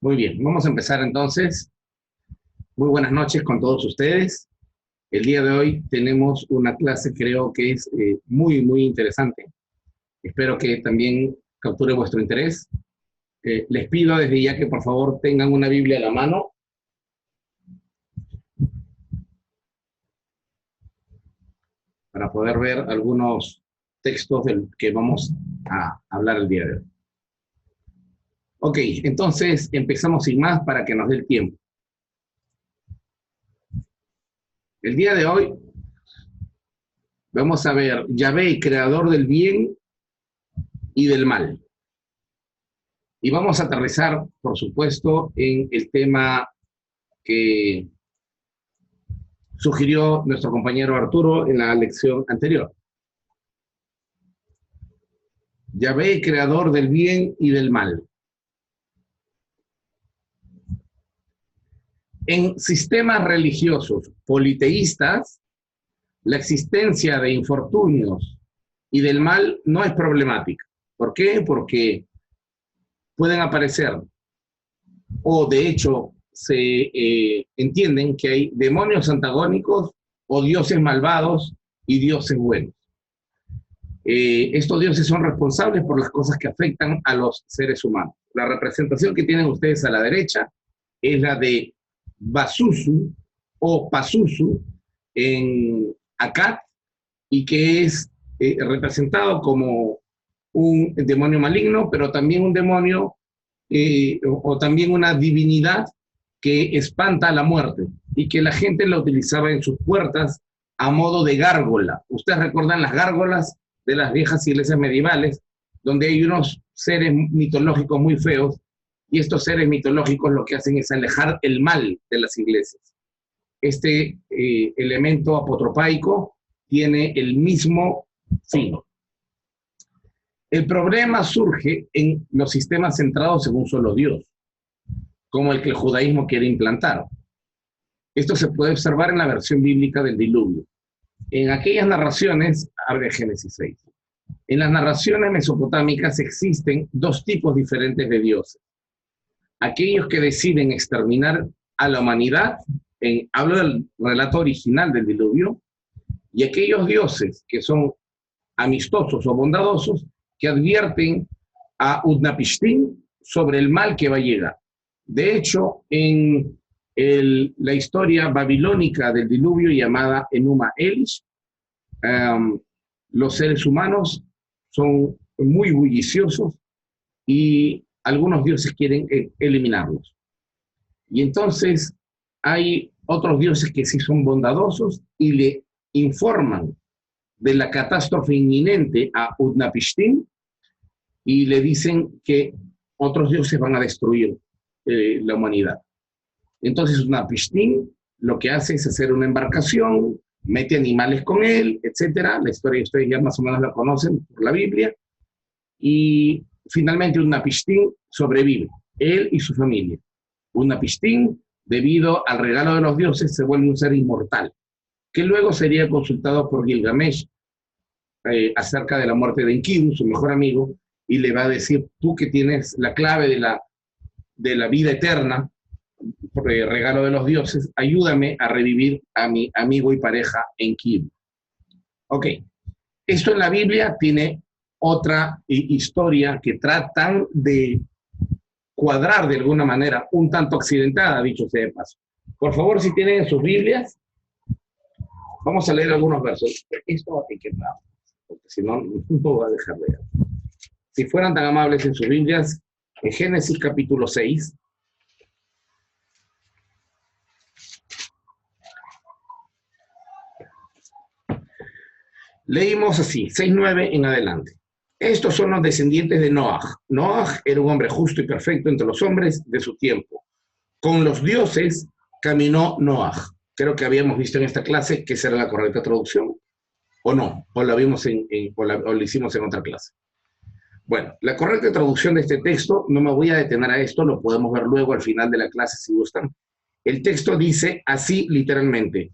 Muy bien, vamos a empezar entonces. Muy buenas noches con todos ustedes. El día de hoy tenemos una clase, creo que es muy interesante. Espero que también capture vuestro interés. Les pido desde ya que por favor tengan una Biblia a la mano para poder ver algunos textos del que vamos a hablar el día de hoy. Ok, entonces empezamos sin más para que nos dé el tiempo. El día de hoy vamos a ver Yahvé, creador del bien y del mal. Y vamos a aterrizar, por supuesto, en el tema que sugirió nuestro compañero Arturo en la lección anterior. Yahvé, creador del bien y del mal. En sistemas religiosos politeístas, la existencia de infortunios y del mal no es problemática. ¿Por qué? Porque pueden aparecer, o de hecho se entienden que hay demonios antagónicos o dioses malvados y dioses buenos. Estos dioses son responsables por las cosas que afectan a los seres humanos. La representación que tienen ustedes a la derecha es la de Basusu o Pazuzu en Akkad, y que es representado como un demonio maligno, pero también un demonio o también una divinidad que espanta la muerte y que la gente la utilizaba en sus puertas a modo de gárgola. Ustedes recuerdan las gárgolas de las viejas iglesias medievales, donde hay unos seres mitológicos muy feos, y estos seres mitológicos lo que hacen es alejar el mal de las iglesias. Este elemento apotropaico tiene el mismo fin. El problema surge en los sistemas centrados en un solo Dios, como el que el judaísmo quiere implantar. Esto se puede observar en la versión bíblica del diluvio. En aquellas narraciones, abre Génesis 6, en las narraciones mesopotámicas existen dos tipos diferentes de dioses. Aquellos que deciden exterminar a la humanidad, hablo del relato original del diluvio, y aquellos dioses que son amistosos o bondadosos, que advierten a Utnapishtim sobre el mal que va a llegar. De hecho, en la historia babilónica del diluvio llamada Enuma Elish, los seres humanos son muy bulliciosos y algunos dioses quieren eliminarlos. Y entonces hay otros dioses que sí son bondadosos y le informan de la catástrofe inminente a Utnapishtim y le dicen que otros dioses van a destruir la humanidad. Entonces Utnapishtim lo que hace es hacer una embarcación, mete animales con él, etcétera. La historia ustedes ya más o menos la conocen por la Biblia. Y finalmente Utnapishtim sobrevive, él y su familia. Utnapishtim, debido al regalo de los dioses, se vuelve un ser inmortal, que luego sería consultado por Gilgamesh acerca de la muerte de Enkidu, su mejor amigo, y le va a decir: tú que tienes la clave de la vida eterna, por el regalo de los dioses, ayúdame a revivir a mi amigo y pareja Enkidu. Ok, esto en la Biblia tiene otra historia que tratan de cuadrar de alguna manera, un tanto accidentada, dicho sea de paso. Por favor, si tienen sus Biblias, vamos a leer algunos versos. Esto hay que hablar, porque si no, no va a dejar de leer. Si fueran tan amables en sus Biblias, en Génesis capítulo 6, leímos así, 6:9 en adelante. Estos son los descendientes de Noaj. Noaj era un hombre justo y perfecto entre los hombres de su tiempo. Con los dioses caminó Noaj. Creo que habíamos visto en esta clase que esa era la correcta traducción, o no, o la vimos o lo hicimos en otra clase. Bueno, la correcta traducción de este texto, no me voy a detener a esto, lo podemos ver luego al final de la clase si gustan. El texto dice así literalmente: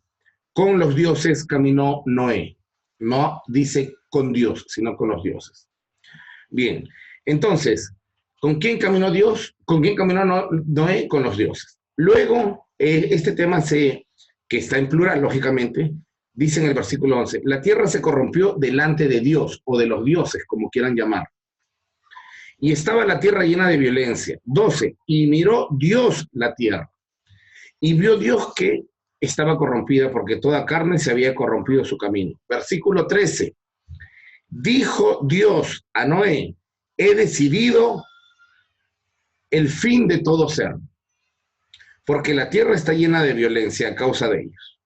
con los dioses caminó Noé. No dice con Dios, sino con los dioses. Bien, entonces, ¿Con quién caminó Dios? ¿Con quién caminó Noé? Con los dioses. Luego, este tema que está en plural, lógicamente, dice en el versículo 11, la tierra se corrompió delante de Dios, o de los dioses, como quieran llamar. Y estaba la tierra llena de violencia. 12, y miró Dios la tierra. Y vio Dios que estaba corrompida, porque toda carne se había corrompido su camino. Versículo 13, dijo Dios a Noé, he decidido el fin de todo ser, porque la tierra está llena de violencia a causa de ellos.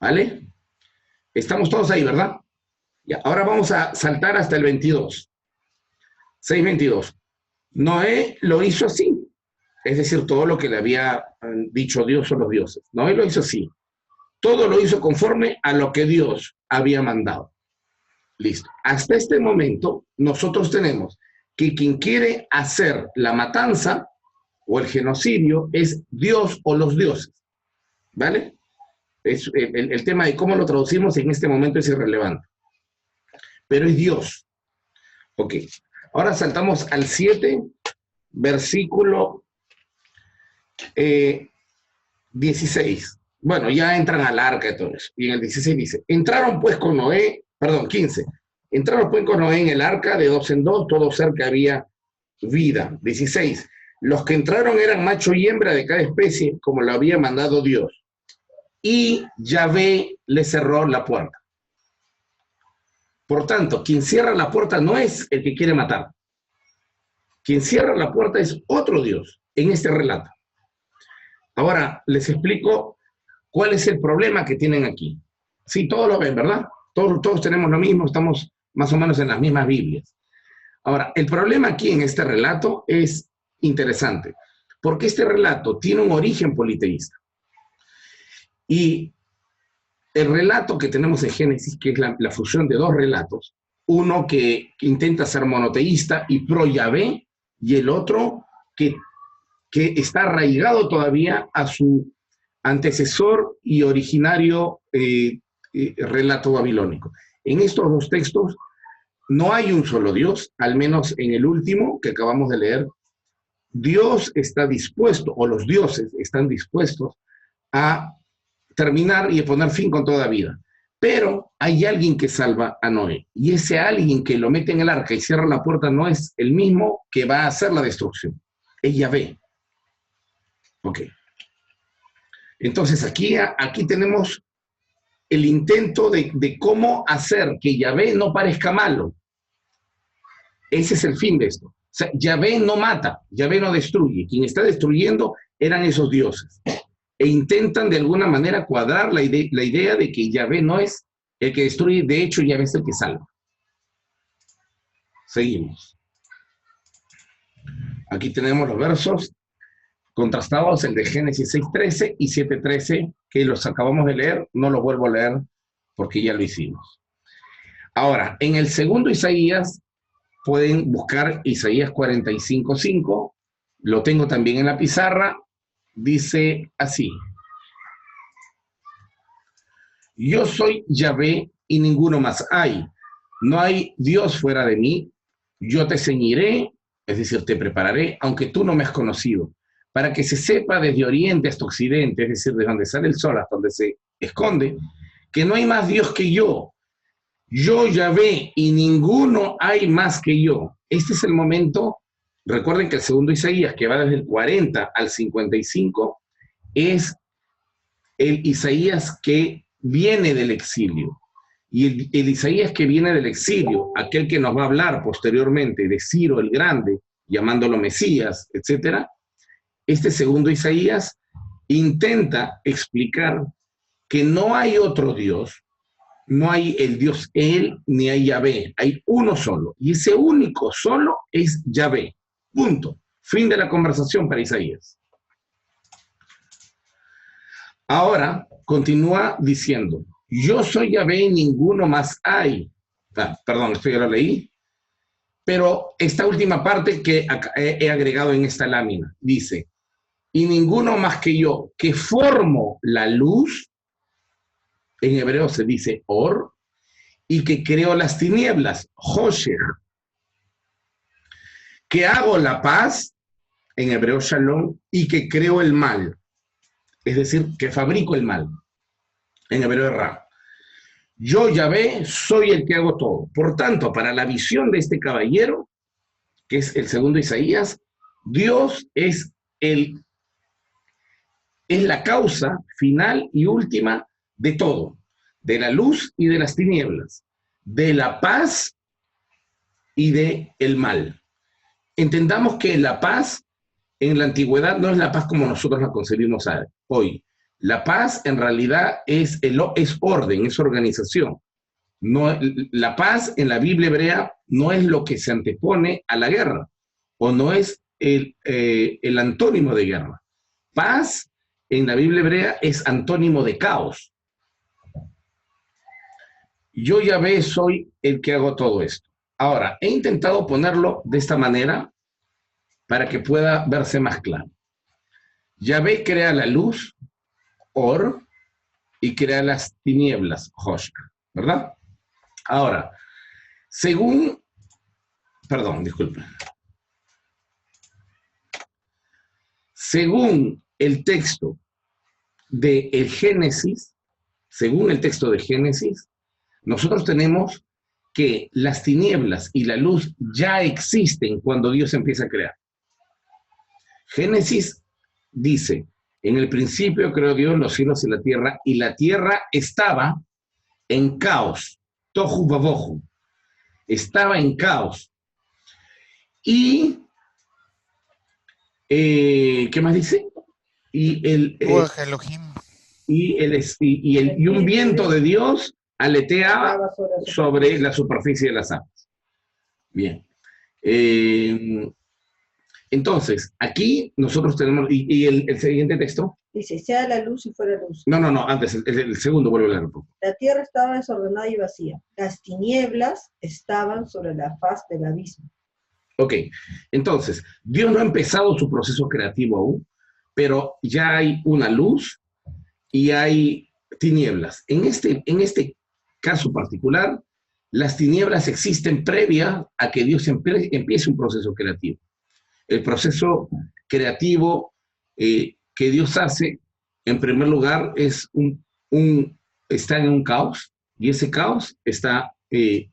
¿Vale? Estamos todos ahí, ¿verdad? Ya, ahora vamos a saltar hasta el 22. 6:22. Noé lo hizo así. Es decir, todo lo que le había dicho Dios o los dioses. Noé lo hizo así. Todo lo hizo conforme a lo que Dios había mandado. Listo. Hasta este momento, nosotros tenemos que quien quiere hacer la matanza o el genocidio es Dios o los dioses. ¿Vale? El tema de cómo lo traducimos en este momento es irrelevante. Pero es Dios. Ok. Ahora saltamos al 7, versículo 16. Bueno, ya entran al arca y todo eso. Y en el 16 dice, entraron pues con Noé, perdón, 15. Entraron pues con Noé en el arca de 2 en 2, todo ser que había vida. 16. Los que entraron eran macho y hembra de cada especie, como lo había mandado Dios. Y Yahvé le cerró la puerta. Por tanto, quien cierra la puerta no es el que quiere matar. Quien cierra la puerta es otro Dios en este relato. Ahora les explico cuál es el problema que tienen aquí. Sí, todos lo ven, ¿verdad? Todos tenemos lo mismo, estamos más o menos en las mismas Biblias. Ahora, el problema aquí en este relato es interesante, porque este relato tiene un origen politeísta. Y el relato que tenemos en Génesis, que es la fusión de dos relatos, uno que intenta ser monoteísta y pro Yahvé, y el otro que está arraigado todavía a su antecesor y originario relato babilónico. En estos dos textos no hay un solo Dios, al menos en el último que acabamos de leer. Dios está dispuesto, o los dioses están dispuestos a terminar y a poner fin con toda vida. Pero hay alguien que salva a Noé, y ese alguien que lo mete en el arca y cierra la puerta no es el mismo que va a hacer la destrucción, es Yahvé. Ok. Entonces aquí tenemos el intento de cómo hacer que Yahvé no parezca malo. Ese es el fin de esto. O sea, Yahvé no mata, Yahvé no destruye. Quien está destruyendo eran esos dioses. E intentan de alguna manera cuadrar la idea de que Yahvé no es el que destruye, de hecho Yahvé es el que salva. Seguimos. Aquí tenemos los versos contrastados, el de Génesis 6:13 y 7:13, que los acabamos de leer, no los vuelvo a leer porque ya lo hicimos. Ahora, en el segundo Isaías, pueden buscar Isaías 45:5, lo tengo también en la pizarra, dice así: yo soy Yahvé y ninguno más hay, no hay Dios fuera de mí, yo te ceñiré, es decir, te prepararé, aunque tú no me has conocido, para que se sepa desde oriente hasta occidente, es decir, desde donde sale el sol hasta donde se esconde, que no hay más Dios que yo Yahvé, y ninguno hay más que yo. Este es el momento, recuerden que el segundo Isaías, que va desde el 40 al 55, es el Isaías que viene del exilio. Y el Isaías que viene del exilio, aquel que nos va a hablar posteriormente de Ciro el Grande, llamándolo Mesías, etc., este segundo Isaías intenta explicar que no hay otro Dios, no hay el Dios Él, ni hay Yahvé, hay uno solo, y ese único solo es Yahvé. Punto. Fin de la conversación para Isaías. Ahora continúa diciendo, yo soy Yahvé y ninguno más hay. Perdón, esto ya lo leí, pero esta última parte que he agregado en esta lámina, dice, y ninguno más que yo, que formo la luz, en hebreo se dice Or, y que creó las tinieblas, Hoshech. que hago la paz, en hebreo shalom, y que creo el mal. Es decir, que fabrico el mal. En hebreo ra. Yo, Yahvé, soy el que hago todo. Por tanto, para la visión de este caballero, que es el segundo Isaías, Dios es la causa final y última de todo, de la luz y de las tinieblas, de la paz y de el mal. Entendamos que la paz en la antigüedad no es la paz como nosotros la concebimos hoy. La paz en realidad es orden, es organización. No, la paz en la Biblia hebrea no es lo que se antepone a la guerra, o no es el antónimo de guerra. Paz en la Biblia hebrea es antónimo de caos. Yo, Yahvé, soy el que hago todo esto. Ahora, he intentado ponerlo de esta manera para que pueda verse más claro. Yahvé crea la luz, Or, y crea las tinieblas, Hosh, ¿verdad? Ahora, disculpen. Según el texto de Génesis, nosotros tenemos que las tinieblas y la luz ya existen cuando Dios empieza a crear. Génesis dice, en el principio creó Dios los cielos y la tierra estaba en caos, tohu vabohu, estaba en caos. Y, ¿qué más dice? Y un viento de Dios aleteaba sobre la superficie de las aguas. Bien. Entonces, aquí nosotros tenemos, y el siguiente texto. Dice, sea la luz y fuera luz. No, antes, el segundo, vuelvo a leer un poco. La tierra estaba desordenada y vacía. Las tinieblas estaban sobre la faz del abismo. Ok, entonces, Dios no ha empezado su proceso creativo aún, pero ya hay una luz y hay tinieblas. En este caso particular, las tinieblas existen previa a que Dios empiece un proceso creativo. El proceso creativo que Dios hace, en primer lugar, está en un caos, y ese caos está en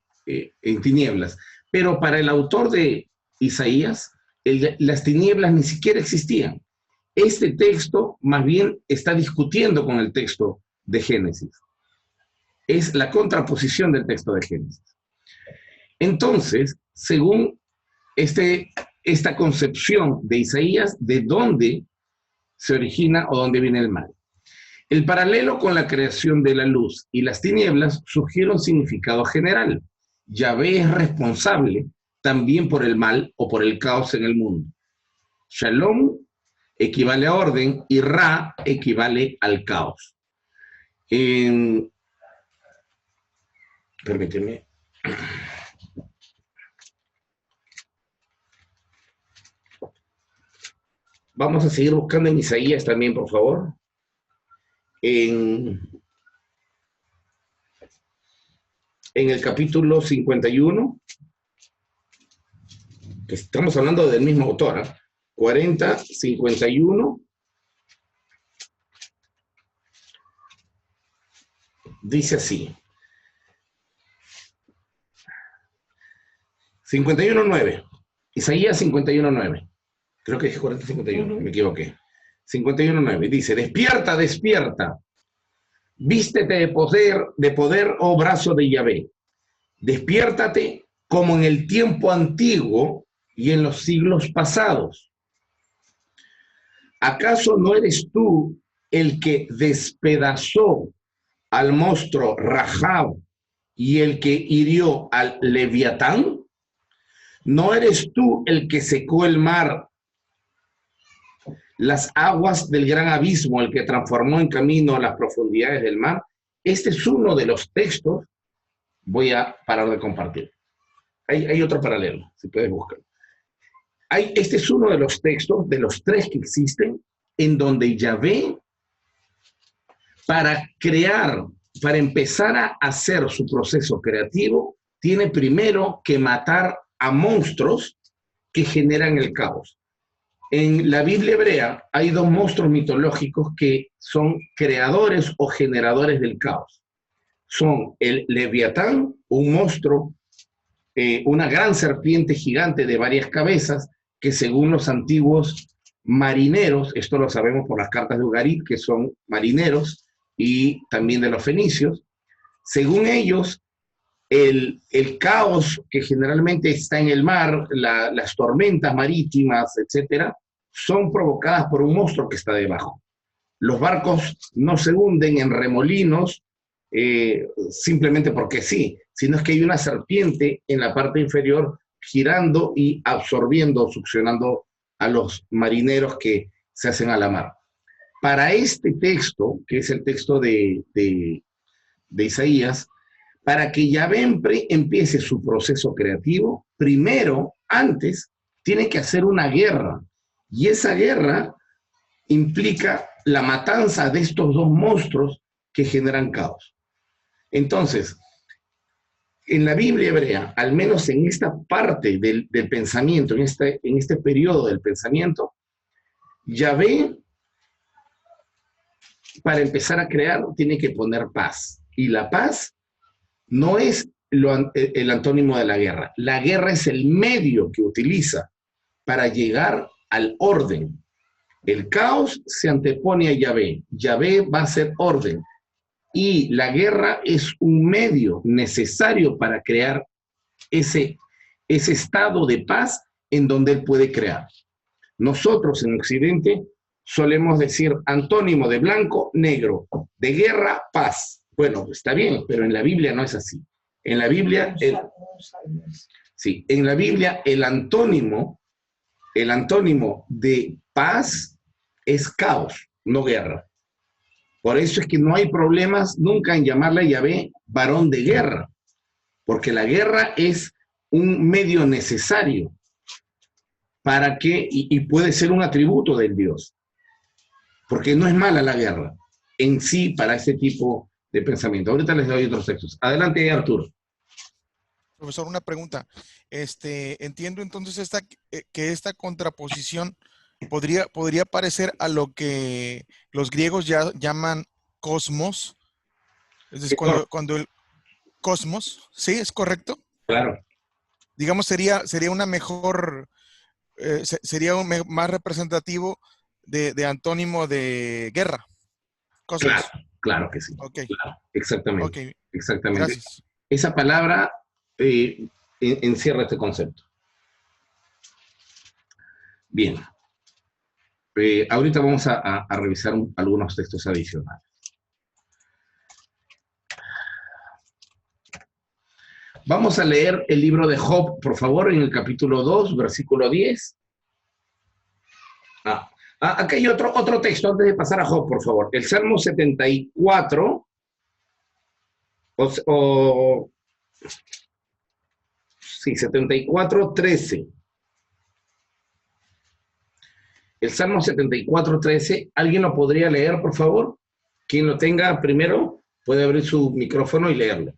tinieblas. Pero para el autor de Isaías, las tinieblas ni siquiera existían. Este texto más bien está discutiendo con el texto de Génesis. Es la contraposición del texto de Génesis. Entonces, según esta concepción de Isaías, ¿de dónde se origina o dónde viene el mal? El paralelo con la creación de la luz y las tinieblas sugiere un significado general. Yahvé es responsable también por el mal o por el caos en el mundo. Shalom equivale a orden y Ra equivale al caos. Permíteme. Vamos a seguir buscando en Isaías también, por favor. En el capítulo 51, que estamos hablando del mismo autor, 40, 51, dice así. 51.9. Isaías 51.9. Creo que dije 40-51, me equivoqué. 51.9. Dice, despierta, despierta. Vístete de poder, oh brazo de Yahvé. Despiértate como en el tiempo antiguo y en los siglos pasados. ¿Acaso no eres tú el que despedazó al monstruo Rahab y el que hirió al Leviatán? ¿No eres tú el que secó el mar, las aguas del gran abismo, el que transformó en camino las profundidades del mar? Este es uno de los textos. Voy a parar de compartir. Hay otro paralelo, si puedes buscar. Este es uno de los textos, de los tres que existen, en donde Yahvé, para empezar a hacer su proceso creativo, tiene primero que matar a monstruos que generan el caos. En la Biblia hebrea hay dos monstruos mitológicos que son creadores o generadores del caos. Son el Leviatán, un monstruo, una gran serpiente gigante de varias cabezas, que según los antiguos marineros, esto lo sabemos por las cartas de Ugarit, que son marineros, y también de los fenicios, según ellos, el caos que generalmente está en el mar, las tormentas marítimas, etcétera, son provocadas por un monstruo que está debajo. Los barcos no se hunden en remolinos simplemente porque sí, sino es que hay una serpiente en la parte inferior girando y absorbiendo, succionando a los marineros que se hacen a la mar. Para este texto, que es el texto de Isaías, para que Yahvé empiece su proceso creativo, primero, antes, tiene que hacer una guerra. Y esa guerra implica la matanza de estos dos monstruos que generan caos. Entonces, en la Biblia hebrea, al menos en esta parte del pensamiento, en este periodo del pensamiento, Yahvé, para empezar a crear, tiene que poner paz. Y la paz no es el antónimo de la guerra. La guerra es el medio que utiliza para llegar al orden. El caos se antepone a Yahvé. Yahvé va a ser orden. Y la guerra es un medio necesario para crear ese estado de paz en donde él puede crear. Nosotros en Occidente solemos decir antónimo de blanco, negro, de guerra, paz. Bueno, está bien, pero en la Biblia no es así. En la Biblia, en la Biblia el antónimo de paz es caos, no guerra. Por eso es que no hay problemas nunca en llamarle a Yahvé varón de guerra, porque la guerra es un medio necesario para que, y puede ser un atributo del Dios, porque no es mala la guerra en sí para ese tipo de pensamiento. Ahorita les doy otros textos. Adelante, Arturo. Profesor, una pregunta. Entiendo entonces que esta contraposición podría parecer a lo que los griegos ya llaman cosmos. Es decir, cuando el cosmos, ¿sí? ¿Es correcto? Claro. Digamos, sería una mejor, más representativo de antónimo de guerra. Cosmos. Claro que sí. Okay. Claro, exactamente. Okay. Exactamente. Gracias. Esa palabra encierra este concepto. Bien. Ahorita vamos a revisar algunos textos adicionales. Vamos a leer el libro de Job, por favor, en el capítulo 2, versículo 10. Acá hay otro texto antes de pasar a Job, por favor. El Salmo 74, sí, 74, 13. El Salmo 74, 13. ¿Alguien lo podría leer, por favor? Quien lo tenga primero puede abrir su micrófono y leerlo.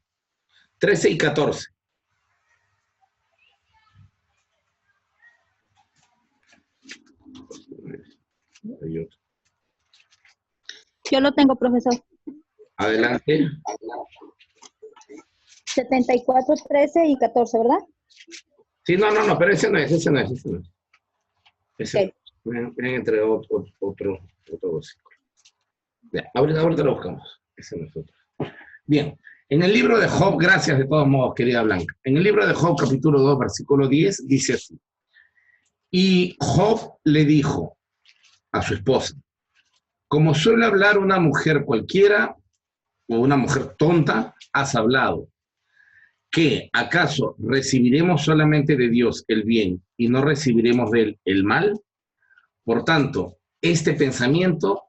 13 y 14. Yo lo tengo, profesor. Adelante. 74, 13 y 14, ¿verdad? Sí, no, pero ese no es. Ese Okay. Ven entre otro versículo. Ahorita lo buscamos. Ese no es otro. Bien. En el libro de Job, gracias de todos modos, querida Blanca. En el libro de Job, capítulo 2, versículo 10, dice así. Y Job le dijo a su esposa, como suele hablar una mujer cualquiera, o una mujer tonta, has hablado. ¿Qué? ¿Acaso recibiremos solamente de Dios el bien y no recibiremos de él el mal? Por tanto, este pensamiento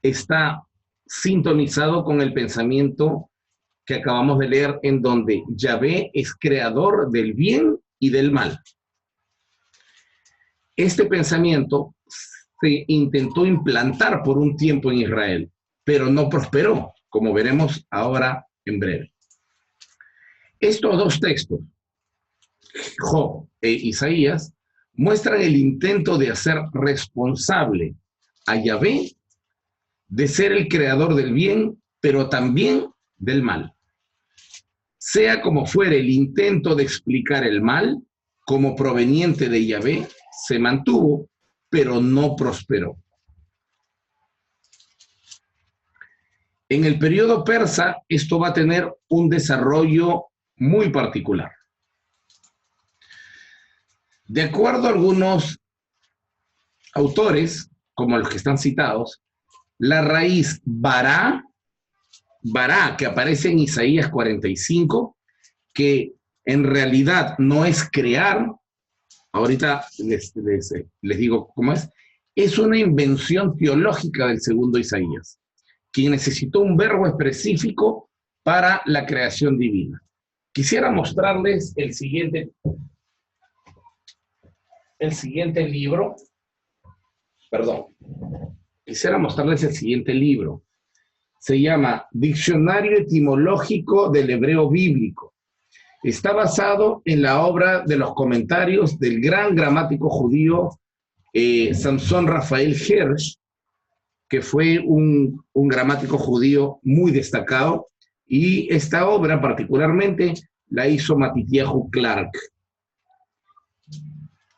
está sintonizado con el pensamiento que acabamos de leer, en donde Yahvé es creador del bien y del mal. Este pensamiento se intentó implantar por un tiempo en Israel, pero no prosperó, como veremos ahora en breve. Estos dos textos, Job e Isaías, muestran el intento de hacer responsable a Yahvé de ser el creador del bien, pero también del mal. Sea como fuere el intento de explicar el mal como proveniente de Yahvé, se mantuvo, pero no prosperó. En el periodo persa, esto va a tener un desarrollo muy particular. De acuerdo a algunos autores, como los que están citados, la raíz bará, que aparece en Isaías 45, que en realidad no es crear, ahorita les digo cómo es una invención teológica del segundo Isaías, quien necesitó un verbo específico para la creación divina. Quisiera mostrarles el siguiente libro. Quisiera mostrarles el siguiente libro. Se llama Diccionario Etimológico del Hebreo Bíblico. Está basado en la obra de los comentarios del gran gramático judío Samson Rafael Hirsch, que fue un gramático judío muy destacado, y esta obra particularmente la hizo Matityahu Clark.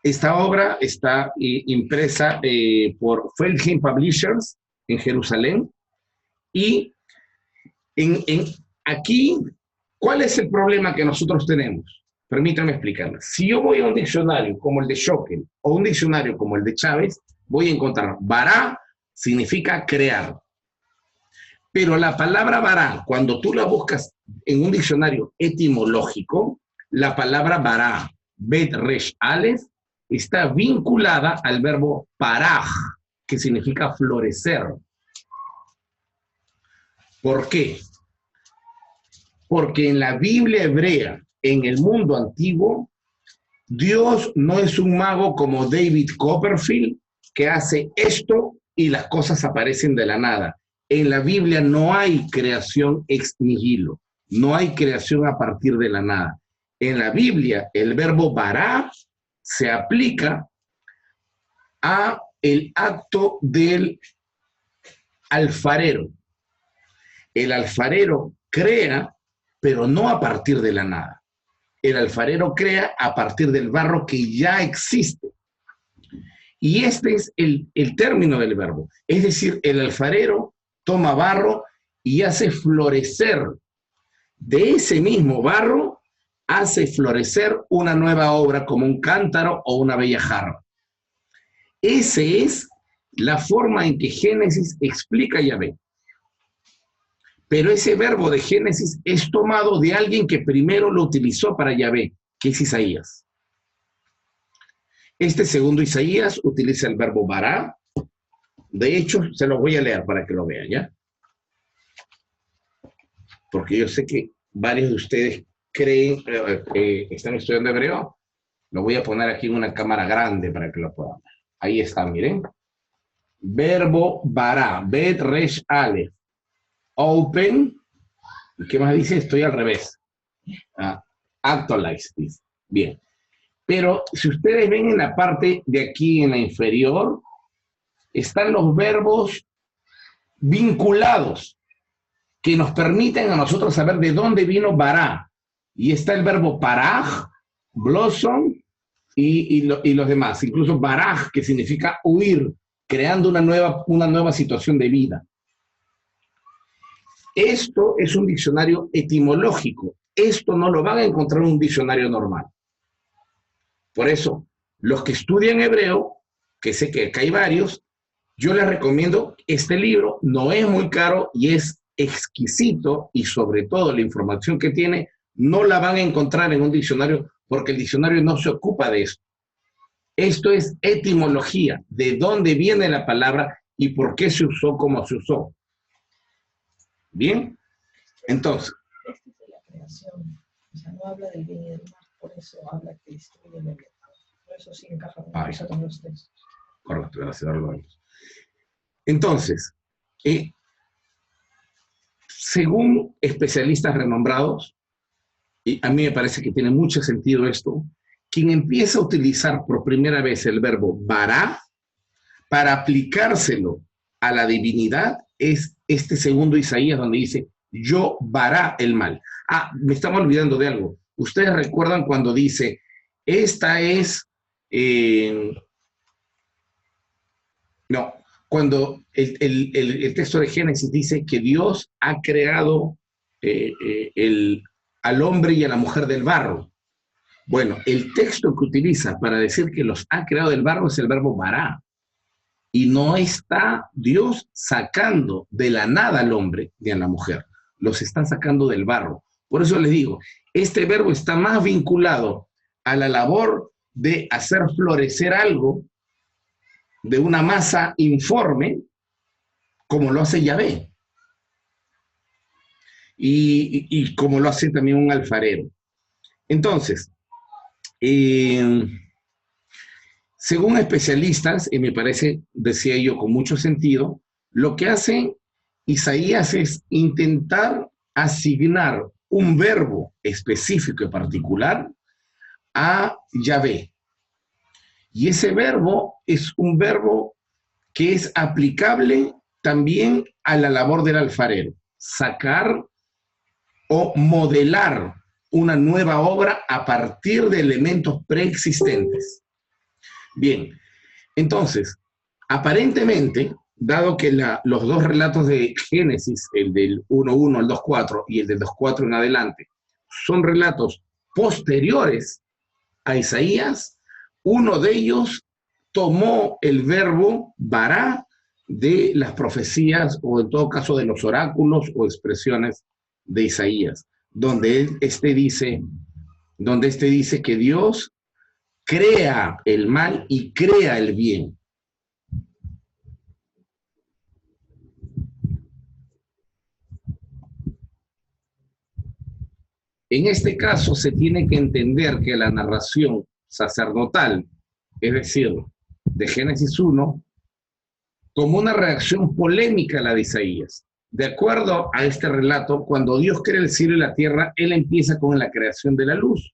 Esta obra está impresa por Feldheim Publishers en Jerusalén, y aquí, ¿cuál es el problema que nosotros tenemos? Permítanme explicarles. Si yo voy a un diccionario como el de Schockel o un diccionario como el de Chávez, voy a encontrar bará significa crear. Pero la palabra bará, cuando tú la buscas en un diccionario etimológico, la palabra bará, bet resh alef, está vinculada al verbo paraj, que significa florecer. ¿Por qué? Porque en la Biblia hebrea, en el mundo antiguo, Dios no es un mago como David Copperfield, que hace esto y las cosas aparecen de la nada. En la Biblia no hay creación ex nihilo, no hay creación a partir de la nada. En la Biblia, el verbo bará se aplica a el acto del alfarero. El alfarero crea, pero no a partir de la nada. El alfarero crea a partir del barro que ya existe. Y este es el término del verbo. Es decir, el alfarero toma barro y hace florecer. De ese mismo barro hace florecer una nueva obra como un cántaro o una bella jarra. Esa es la forma en que Génesis explica a Yahvé. Pero ese verbo de Génesis es tomado de alguien que primero lo utilizó para Yahvé, que es Isaías. Este segundo Isaías utiliza el verbo bará. De hecho, se los voy a leer para que lo vean, ¿ya? Porque yo sé que varios de ustedes creen que están estudiando hebreo. Lo voy a poner aquí en una cámara grande para que lo puedan ver. Ahí está, miren. Verbo bará, bet resh alef. Open, ¿qué más dice? Estoy al revés. Actualize, dice. Bien. Pero si ustedes ven en la parte de aquí, en la inferior, están los verbos vinculados que nos permiten a nosotros saber de dónde vino bará. Y está el verbo paraj, blossom y los demás. Incluso baraj, que significa huir, creando una nueva situación de vida. Esto es un diccionario etimológico. Esto no lo van a encontrar en un diccionario normal. Por eso, los que estudian hebreo, que sé que acá hay varios, yo les recomiendo este libro. No es muy caro y es exquisito, y sobre todo la información que tiene no la van a encontrar en un diccionario, porque el diccionario no se ocupa de esto. Esto es etimología, de dónde viene la palabra y por qué se usó como se usó. ¿Bien? Entonces. Esto es de la creación. O sea, no habla del bien y del mal, por eso habla que destruye el bien. Por eso sí encaja con los textos. Correcto, gracias. Entonces, según especialistas renombrados, y a mí me parece que tiene mucho sentido esto, quien empieza a utilizar por primera vez el verbo bará para aplicárselo a la divinidad es este segundo Isaías, donde dice, yo bará el mal. Ah, me estaba olvidando de algo. Ustedes recuerdan cuando dice, esta es... no, cuando el texto de Génesis dice que Dios ha creado al hombre y a la mujer del barro. Bueno, el texto que utiliza para decir que los ha creado del barro es el verbo bará. Y no está Dios sacando de la nada al hombre ni a la mujer. Los está sacando del barro. Por eso les digo, este verbo está más vinculado a la labor de hacer florecer algo de una masa informe, como lo hace Yahvé. Y como lo hace también un alfarero. Entonces, según especialistas, y me parece, decía yo, con mucho sentido, lo que hace Isaías es intentar asignar un verbo específico y particular a Yahvé. Y ese verbo es un verbo que es aplicable también a la labor del alfarero. Sacar o modelar una nueva obra a partir de elementos preexistentes. Bien, entonces, aparentemente, dado que los dos relatos de Génesis, el del 1.1 al 2.4 y el del 2.4 en adelante, son relatos posteriores a Isaías, uno de ellos tomó el verbo bará de las profecías o en todo caso de los oráculos o expresiones de Isaías, donde este dice que Dios crea el mal y crea el bien. En este caso se tiene que entender que la narración sacerdotal, es decir, de Génesis 1, tomó una reacción polémica a la de Isaías. De acuerdo a este relato, cuando Dios crea el cielo y la tierra, Él empieza con la creación de la luz,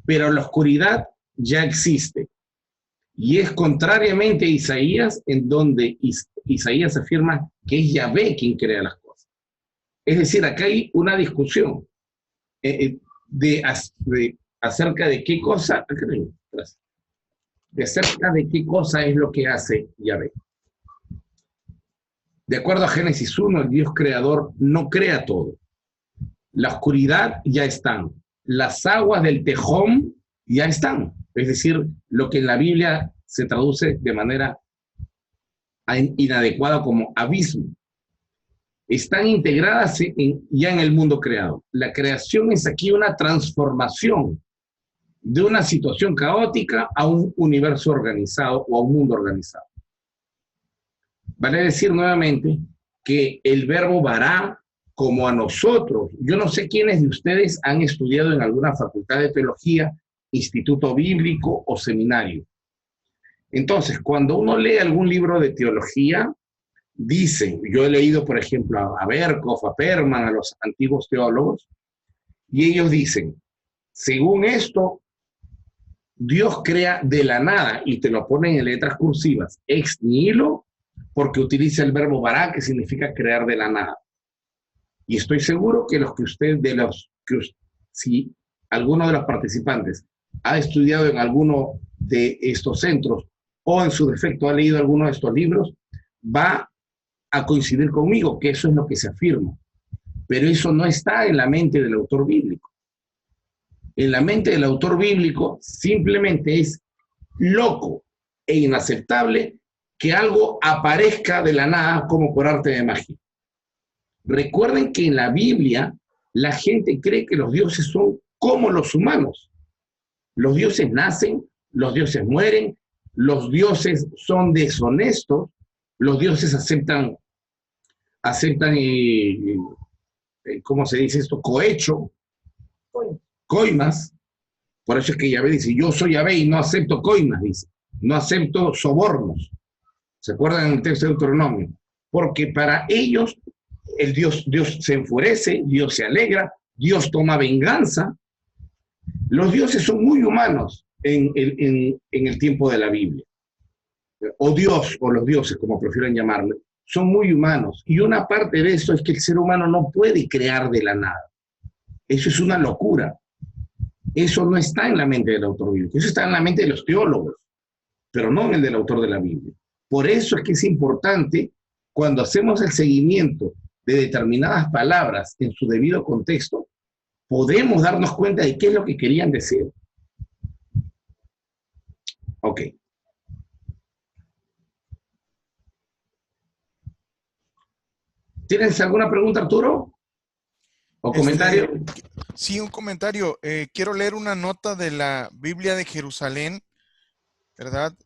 pero la oscuridad ya existe. Y es contrariamente a Isaías, en donde Isaías afirma que es Yahvé quien crea las cosas. Es decir, acá hay una discusión acerca de qué cosa, acerca de qué cosa es lo que hace Yahvé. De acuerdo a Génesis 1, el Dios creador no crea todo. La oscuridad ya están. Las aguas del Tejón ya están. Es decir, lo que en la Biblia se traduce de manera inadecuada como abismo. Están integradas ya en el mundo creado. La creación es aquí una transformación de una situación caótica a un universo organizado o a un mundo organizado. Vale decir nuevamente que el verbo bará, como a nosotros, yo no sé quiénes de ustedes han estudiado en alguna facultad de teología, instituto bíblico o seminario. Entonces, cuando uno lee algún libro de teología, dicen, yo he leído, por ejemplo, a Berkhoff, a Perman, a los antiguos teólogos, y ellos dicen, según esto, Dios crea de la nada, y te lo ponen en letras cursivas, ex nihilo, porque utiliza el verbo bará, que significa crear de la nada. Y estoy seguro que si alguno de los participantes ha estudiado en alguno de estos centros o en su defecto ha leído alguno de estos libros, va a coincidir conmigo que eso es lo que se afirma. Pero eso no está en la mente del autor bíblico. En la mente del autor bíblico simplemente es loco e inaceptable que algo aparezca de la nada como por arte de magia. Recuerden que en la Biblia la gente cree que los dioses son como los humanos. Los dioses nacen, los dioses mueren, los dioses son deshonestos, los dioses aceptan ¿cómo se dice esto? Cohecho, coimas. Por eso es que Yahvé dice, yo soy Yahvé y no acepto coimas, dice. No acepto sobornos. ¿Se acuerdan en el texto de Deuteronomio? Porque para ellos, Dios se enfurece, Dios se alegra, Dios toma venganza. Los dioses son muy humanos en el tiempo de la Biblia. O Dios, o los dioses, como prefieren llamarle, son muy humanos. Y una parte de eso es que el ser humano no puede crear de la nada. Eso es una locura. Eso no está en la mente del autor bíblico. Eso está en la mente de los teólogos, pero no en el del autor de la Biblia. Por eso es que es importante, cuando hacemos el seguimiento de determinadas palabras en su debido contexto, podemos darnos cuenta de qué es lo que querían decir. Ok. ¿Tienes alguna pregunta, Arturo? ¿O comentario? Sí, un comentario. Quiero leer una nota de la Biblia de Jerusalén, ¿verdad?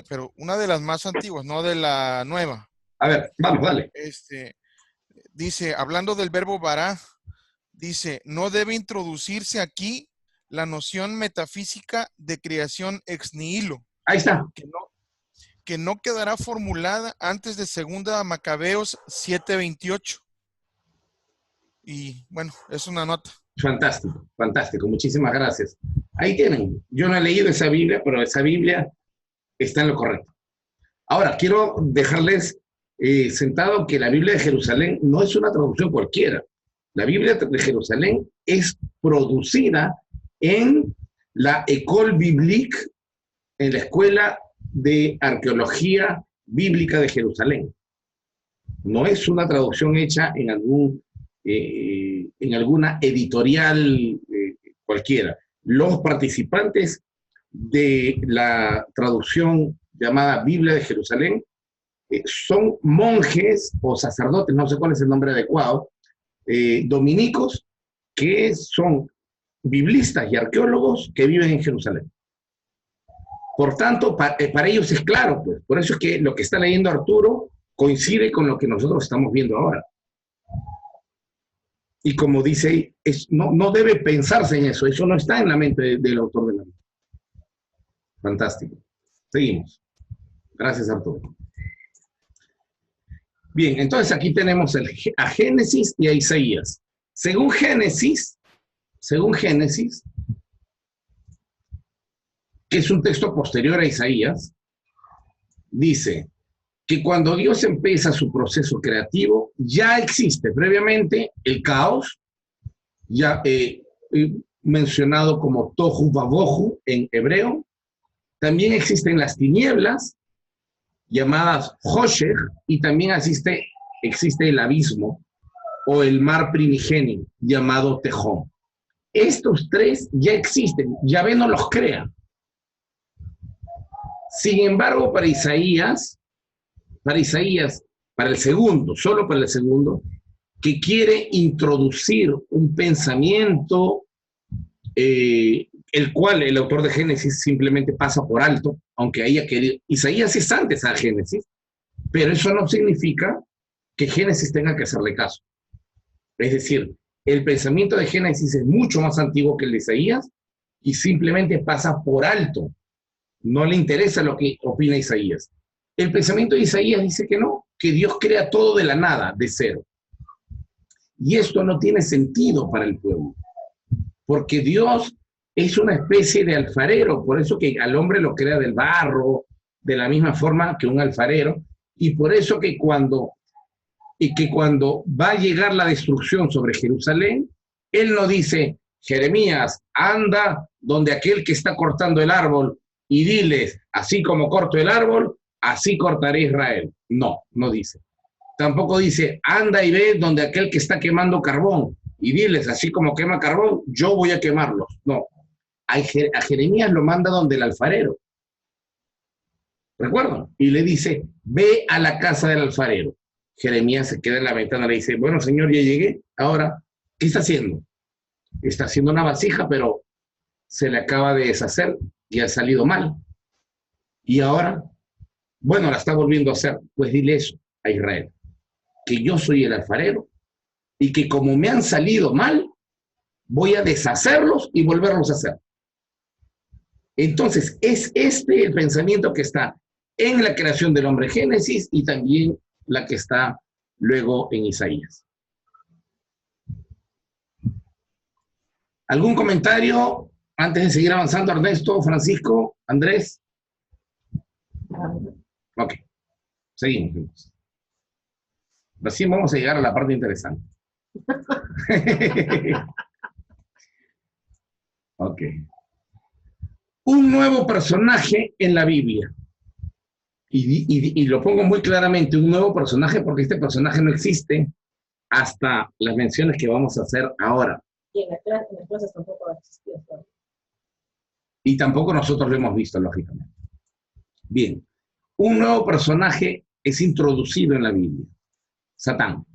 Pero una de las más antiguas, no de la nueva. A ver, vamos, dale. Dice, hablando del verbo vará, dice, no debe introducirse aquí la noción metafísica de creación ex nihilo. Ahí está. Que no quedará formulada antes de 2 Macabeos 7:28. Y bueno, es una nota. Fantástico, fantástico. Muchísimas gracias. Ahí tienen. Yo no he leído esa Biblia, pero esa Biblia está en lo correcto. Ahora, quiero dejarles sentado que la Biblia de Jerusalén no es una traducción cualquiera. La Biblia de Jerusalén es producida en la École Biblique, en la Escuela de Arqueología Bíblica de Jerusalén. No es una traducción hecha en alguna editorial cualquiera. Los participantes de la traducción llamada Biblia de Jerusalén son monjes o sacerdotes, no sé cuál es el nombre adecuado, dominicos, que son biblistas y arqueólogos que viven en Jerusalén. Por tanto, para ellos es claro, pues. Por eso es que lo que está leyendo Arturo coincide con lo que nosotros estamos viendo ahora. Y como dice, no debe pensarse en eso. Eso no está en la mente del autor de la Biblia. Fantástico. Seguimos. Gracias, Arturo. Bien, entonces aquí tenemos a Génesis y a Isaías. Según Génesis, que es un texto posterior a Isaías, dice que cuando Dios empieza su proceso creativo, ya existe previamente el caos, ya mencionado como tohu vabohu en hebreo. También existen las tinieblas, llamadas Hoshech, y también existe el abismo o el mar primigenio, llamado Tejón. Estos tres ya existen, Yahvé no los crea. Sin embargo, para Isaías, para el segundo, solo para el segundo, que quiere introducir un pensamiento, el cual el autor de Génesis simplemente pasa por alto, aunque haya querido. Isaías es antes a Génesis, pero eso no significa que Génesis tenga que hacerle caso. Es decir, el pensamiento de Génesis es mucho más antiguo que el de Isaías y simplemente pasa por alto. No le interesa lo que opina Isaías. El pensamiento de Isaías dice que no, que Dios crea todo de la nada, de cero. Y esto no tiene sentido para el pueblo, porque Dios es una especie de alfarero, por eso que al hombre lo crea del barro, de la misma forma que un alfarero, y por eso que cuando va a llegar la destrucción sobre Jerusalén, él no dice, Jeremías, anda donde aquel que está cortando el árbol y diles, así como corto el árbol, así cortaré Israel. No, no dice. Tampoco dice, anda y ve donde aquel que está quemando carbón y diles, así como quema carbón, yo voy a quemarlos. No. A Jeremías lo manda donde el alfarero. ¿Recuerdan? Y le dice, ve a la casa del alfarero. Jeremías se queda en la ventana y le dice, bueno, señor, ya llegué. Ahora, ¿qué está haciendo? Está haciendo una vasija, pero se le acaba de deshacer y ha salido mal. Y ahora, bueno, la está volviendo a hacer. Pues dile eso a Israel, que yo soy el alfarero y que como me han salido mal, voy a deshacerlos y volverlos a hacer. Entonces, es este el pensamiento que está en la creación del hombre Génesis y también la que está luego en Isaías. ¿Algún comentario Antes de seguir avanzando, Ernesto, Francisco, Andrés. Ok, seguimos. Recién vamos a llegar a la parte interesante. Ok. Un nuevo personaje en la Biblia. Y lo pongo muy claramente, un nuevo personaje, porque este personaje no existe hasta las menciones que vamos a hacer ahora. Y en las clases tampoco ha existido. Y tampoco nosotros lo hemos visto, lógicamente. Bien, un nuevo personaje es introducido en la Biblia, Satán.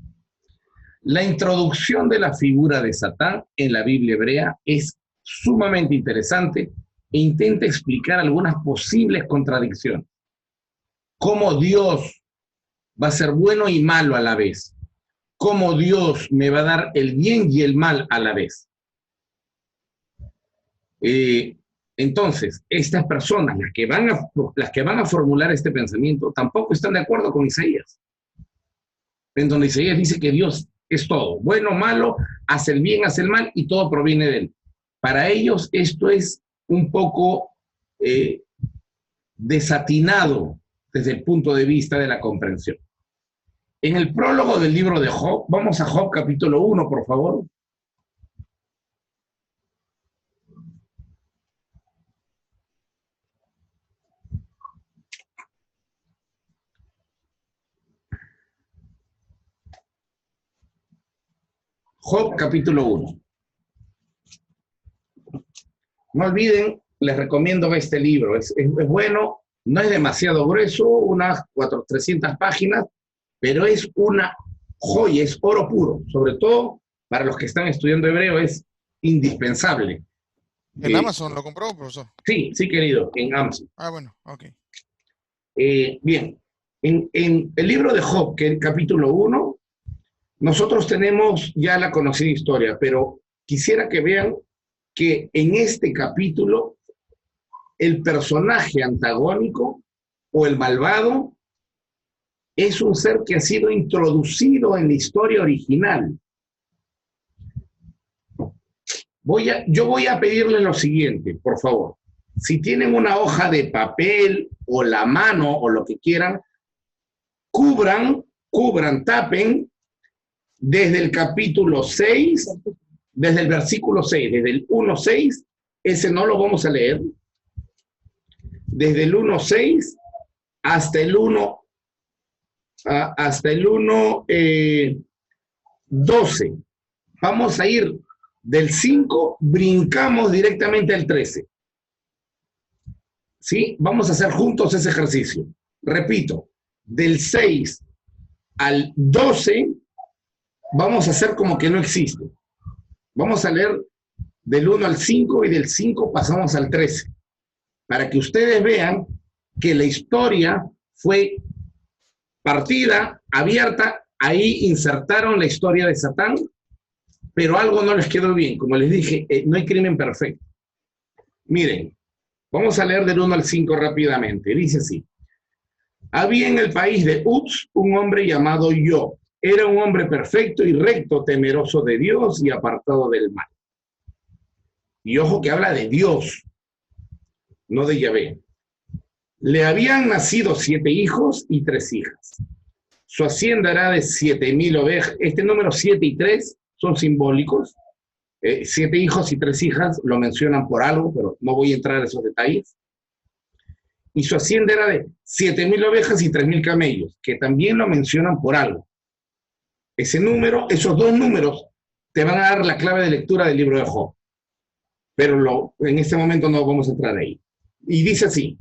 La introducción de la figura de Satán en la Biblia hebrea es sumamente interesante e intenta explicar algunas posibles contradicciones. Cómo Dios va a ser bueno y malo a la vez. Cómo Dios me va a dar el bien y el mal a la vez. Entonces, estas personas, las que van a formular este pensamiento, tampoco están de acuerdo con Isaías. En donde Isaías dice que Dios es todo, bueno, malo, hace el bien, hace el mal, y todo proviene de él. Para ellos esto es un poco desatinado desde el punto de vista de la comprensión. En el prólogo del libro de Job, vamos a Job capítulo 1, por favor. Job capítulo 1. No olviden, les recomiendo este libro. Es bueno, no es demasiado grueso, unas 300 páginas, pero es una joya, es oro puro. Sobre todo para los que están estudiando hebreo es indispensable. ¿En Amazon lo compró, profesor? Sí, sí, querido, en Amazon. Ah, bueno, ok. Bien, en el libro de Job, que es el capítulo 1, nosotros tenemos ya la conocida historia, pero quisiera que vean que en este capítulo el personaje antagónico o el malvado es un ser que ha sido introducido en la historia original. Yo voy a pedirles lo siguiente, por favor. Si tienen una hoja de papel o la mano o lo que quieran, cubran, tapen desde el capítulo 6, desde el versículo 6, desde el 1.6, ese no lo vamos a leer, desde el 1.6 hasta el 1.12. Vamos a ir del 5, brincamos directamente al 13. ¿Sí? Vamos a hacer juntos ese ejercicio. Repito, del 6 al 12 vamos a hacer como que no existe. Vamos a leer del 1 al 5 y del 5 pasamos al 13, para que ustedes vean que la historia fue partida, abierta, ahí insertaron la historia de Satán, pero algo no les quedó bien. Como les dije, no hay crimen perfecto. Miren, vamos a leer del 1 al 5 rápidamente. Dice así: había en el país de Uz un hombre llamado Job. Era un hombre perfecto y recto, temeroso de Dios y apartado del mal. Y ojo que habla de Dios, no de Yahvé. Le habían nacido 7 hijos y 3 hijas. Su hacienda era de 7.000 ovejas. Este número 7 y 3 son simbólicos. 7 hijos y 3 hijas lo mencionan por algo, pero no voy a entrar en esos detalles. Y su hacienda era de 7.000 ovejas y 3.000 camellos, que también lo mencionan por algo. Ese número, esos dos números, te van a dar la clave de lectura del libro de Job. Pero en este momento no vamos a entrar ahí. Y dice así: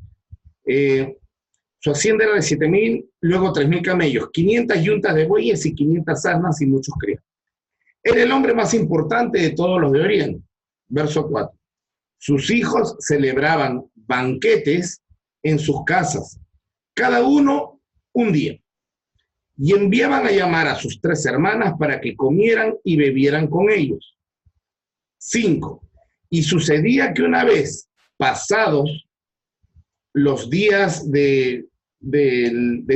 su hacienda era de 7.000, luego 3.000 camellos, 500 yuntas de bueyes y 500 asnas y muchos criados. Era el hombre más importante de todos los de Oriente. Verso 4. Sus hijos celebraban banquetes en sus casas, cada uno un día, y enviaban a llamar a sus 3 hermanas para que comieran y bebieran con ellos. 5. Y sucedía que una vez pasados los días de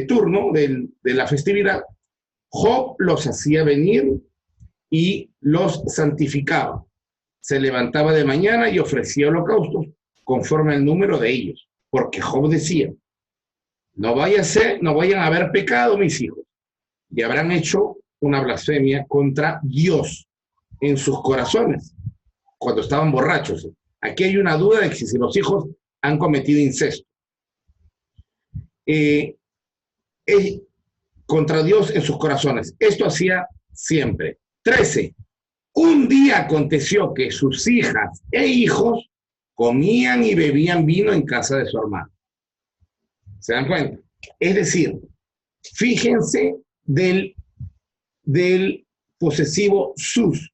turno, de la festividad, Job los hacía venir y los santificaba. se levantaba de mañana y ofrecía holocaustos conforme al número de ellos. Porque Job decía, no vayan a haber pecado mis hijos, y habrán hecho una blasfemia contra Dios en sus corazones, cuando estaban borrachos. Aquí hay una duda de que si los hijos han cometido incesto. Contra Dios en sus corazones. Esto hacía siempre. 13. Un día aconteció que sus hijas e hijos comían y bebían vino en casa de su hermano. ¿Se dan cuenta? Es decir, fíjense del posesivo sus.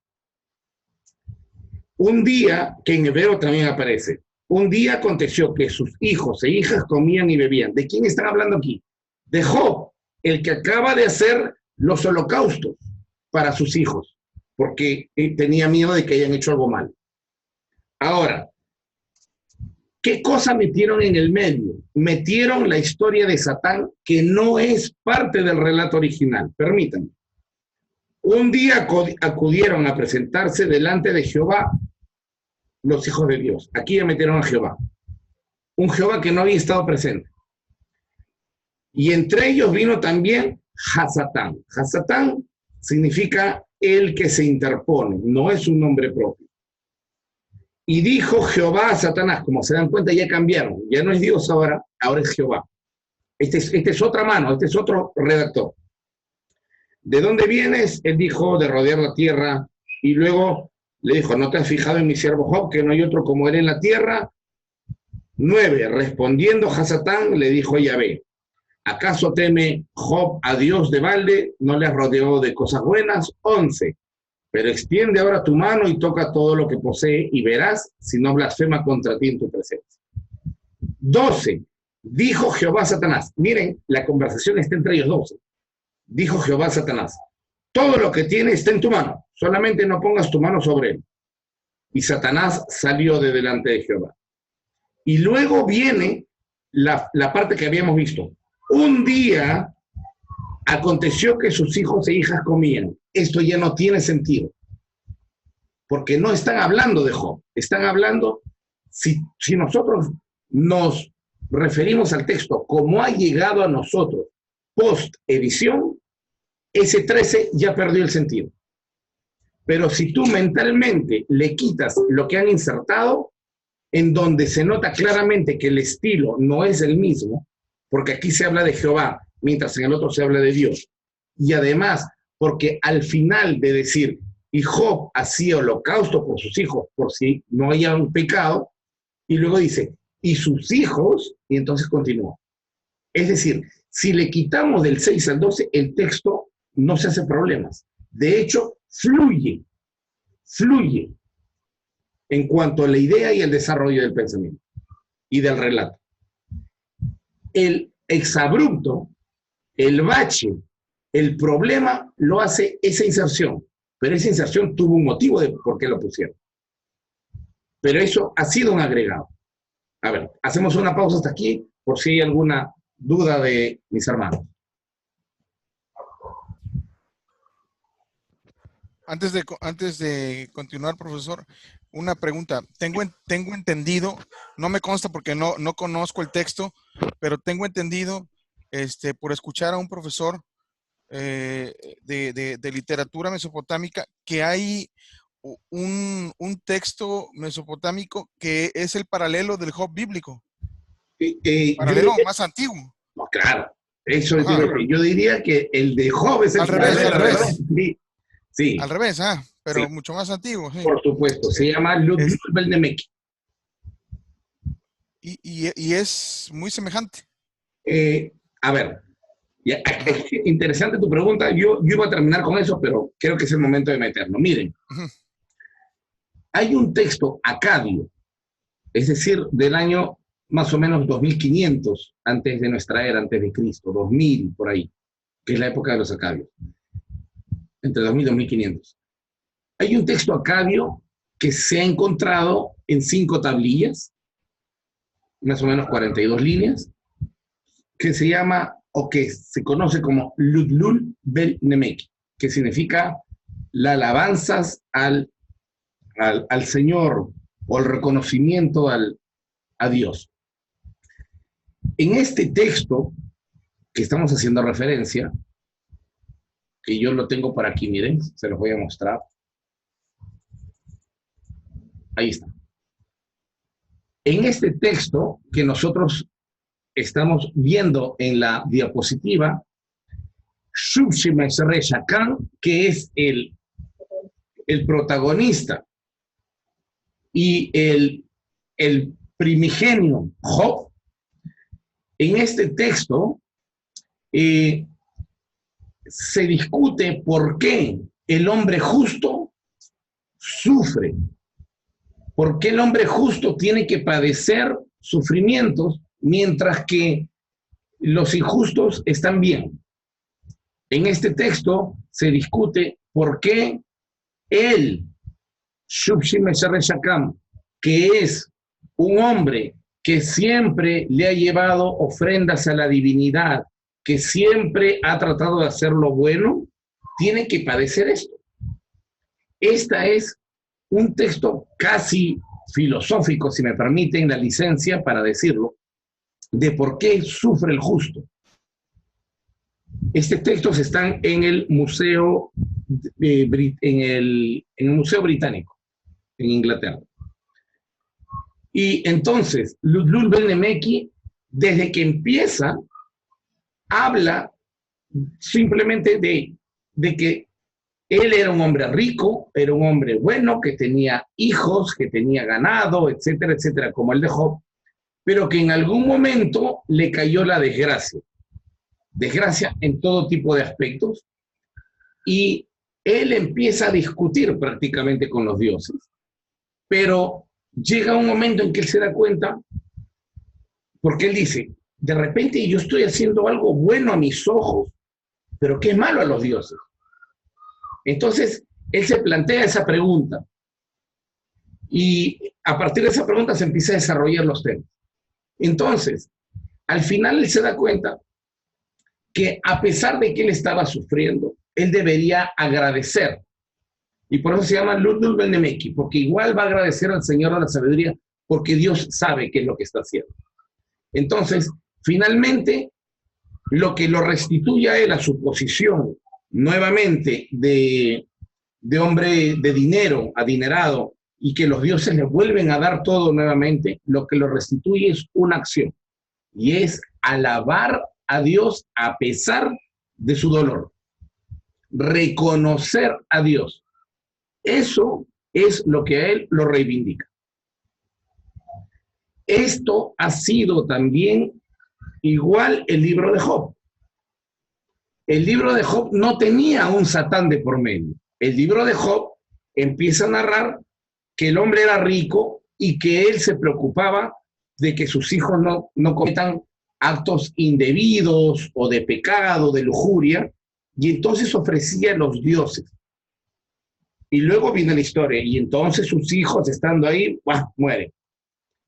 Un día, que en hebreo también aparece, un día aconteció que sus hijos e hijas comían y bebían. ¿De quién están hablando aquí? De Job, el que acaba de hacer los holocaustos para sus hijos, porque tenía miedo de que hayan hecho algo mal. Ahora, ¿qué cosa metieron en el medio? Metieron la historia de Satán, que no es parte del relato original. Permítanme. Un día acudieron a presentarse delante de Jehová los hijos de Dios. Aquí ya metieron a Jehová. Un Jehová que no había estado presente. Y entre ellos vino también Hasatán. Hasatán significa el que se interpone, no es un nombre propio. Y dijo Jehová a Satanás, como se dan cuenta ya cambiaron, ya no es Dios ahora es Jehová. Este es otra mano, este es otro redactor. ¿De dónde vienes? Él dijo, de rodear la tierra. Y luego le dijo, ¿no te has fijado en mi siervo Job, que no hay otro como él en la tierra? 9. Respondiendo Hasatán, le dijo Yahvé, ¿acaso teme Job a Dios de balde? ¿No le has rodeado de cosas buenas? 11. Pero extiende ahora tu mano y toca todo lo que posee y verás si no blasfema contra ti en tu presencia. 12. Dijo Jehová a Satanás. Miren, la conversación está entre ellos 12. Dijo Jehová a Satanás, todo lo que tiene está en tu mano, solamente no pongas tu mano sobre él. Y Satanás salió de delante de Jehová. Y luego viene la parte que habíamos visto. Un día aconteció que sus hijos e hijas comían. Esto ya no tiene sentido, porque no están hablando de Job, están hablando, si nosotros nos referimos al texto como ha llegado a nosotros post-edición, ese 13 ya perdió el sentido. Pero si tú mentalmente le quitas lo que han insertado, en donde se nota claramente que el estilo no es el mismo, porque aquí se habla de Jehová, mientras en el otro se habla de Dios. Y además, porque al final de decir, y Job hacía holocausto por sus hijos, por si no haya un pecado, y luego dice, y sus hijos, y entonces continúa. Es decir, si le quitamos del 6 al 12, el texto no se hace problemas. De hecho, fluye en cuanto a la idea y el desarrollo del pensamiento y del relato. El exabrupto, el bache, el problema lo hace esa inserción, pero esa inserción tuvo un motivo de por qué lo pusieron. Pero eso ha sido un agregado. A ver, hacemos una pausa hasta aquí, por si hay alguna duda de mis hermanos. Antes de continuar, profesor, una pregunta. Tengo entendido, no me consta porque no conozco el texto, pero tengo entendido, por escuchar a un profesor de literatura mesopotámica, que hay un texto mesopotámico que es el paralelo del Job bíblico. Paralelo más antiguo. No, claro, eso es lo que yo diría, que el de Job es el al revés. Sí. Al revés, pero sí, mucho más antiguo. Sí. Por supuesto, se llama Ludwig Belnemeki. Y es muy semejante. A ver, ya, es interesante tu pregunta. Yo iba a terminar con eso, pero creo que es el momento de meterlo. Miren, hay un texto acadio, es decir, del año más o menos 2500 antes de nuestra era, antes de Cristo, 2000 por ahí, que es la época de los acadios, entre 2000 y 2500. Hay un texto acadio que se ha encontrado en 5 tablillas, más o menos 42 líneas, que se llama, o que se conoce como Ludlul Bel Nemeki, que significa las alabanzas al al Señor o el reconocimiento a Dios. En este texto que estamos haciendo referencia, que yo lo tengo por aquí, miren, se los voy a mostrar. Ahí está. En este texto que nosotros estamos viendo en la diapositiva, que es el protagonista y el primigenio Job, en este texto se discute por qué el hombre justo sufre, por qué el hombre justo tiene que padecer sufrimientos mientras que los injustos están bien. En este texto se discute por qué él, que es un hombre que siempre le ha llevado ofrendas a la divinidad, que siempre ha tratado de hacer lo bueno, tiene que padecer esto. Esta es un texto casi filosófico, si me permiten la licencia para decirlo, de por qué sufre el justo. Estos textos están en el Museo, en el Museo Británico, en Inglaterra. Y entonces, Ludlul Ben-Nemeki, desde que empieza, habla simplemente de que él era un hombre rico, era un hombre bueno, que tenía hijos, que tenía ganado, etcétera, etcétera, como el de Job, pero que en algún momento le cayó la desgracia. Desgracia en todo tipo de aspectos, y él empieza a discutir prácticamente con los dioses, pero llega un momento en que él se da cuenta, porque él dice, de repente yo estoy haciendo algo bueno a mis ojos, pero que es malo a los dioses. Entonces, él se plantea esa pregunta, y a partir de esa pregunta se empieza a desarrollar los temas. Entonces, al final él se da cuenta que a pesar de que él estaba sufriendo, él debería agradecer. Y por eso se llama Ludlul Ben-Nemeki, porque igual va a agradecer al Señor de la sabiduría, porque Dios sabe qué es lo que está haciendo. Entonces, finalmente, lo que lo restituye a él a su posición, nuevamente, de hombre de dinero, adinerado, y que los dioses le vuelven a dar todo nuevamente, lo que lo restituye es una acción, y es alabar a Dios a pesar de su dolor. Reconocer a Dios. Eso es lo que a él lo reivindica. Esto ha sido también igual el libro de Job. El libro de Job no tenía un Satán de por medio. El libro de Job empieza a narrar que el hombre era rico y que él se preocupaba de que sus hijos no cometan actos indebidos o de pecado, de lujuria, y entonces ofrecía a los dioses. Y luego viene la historia, y entonces sus hijos, estando ahí, mueren.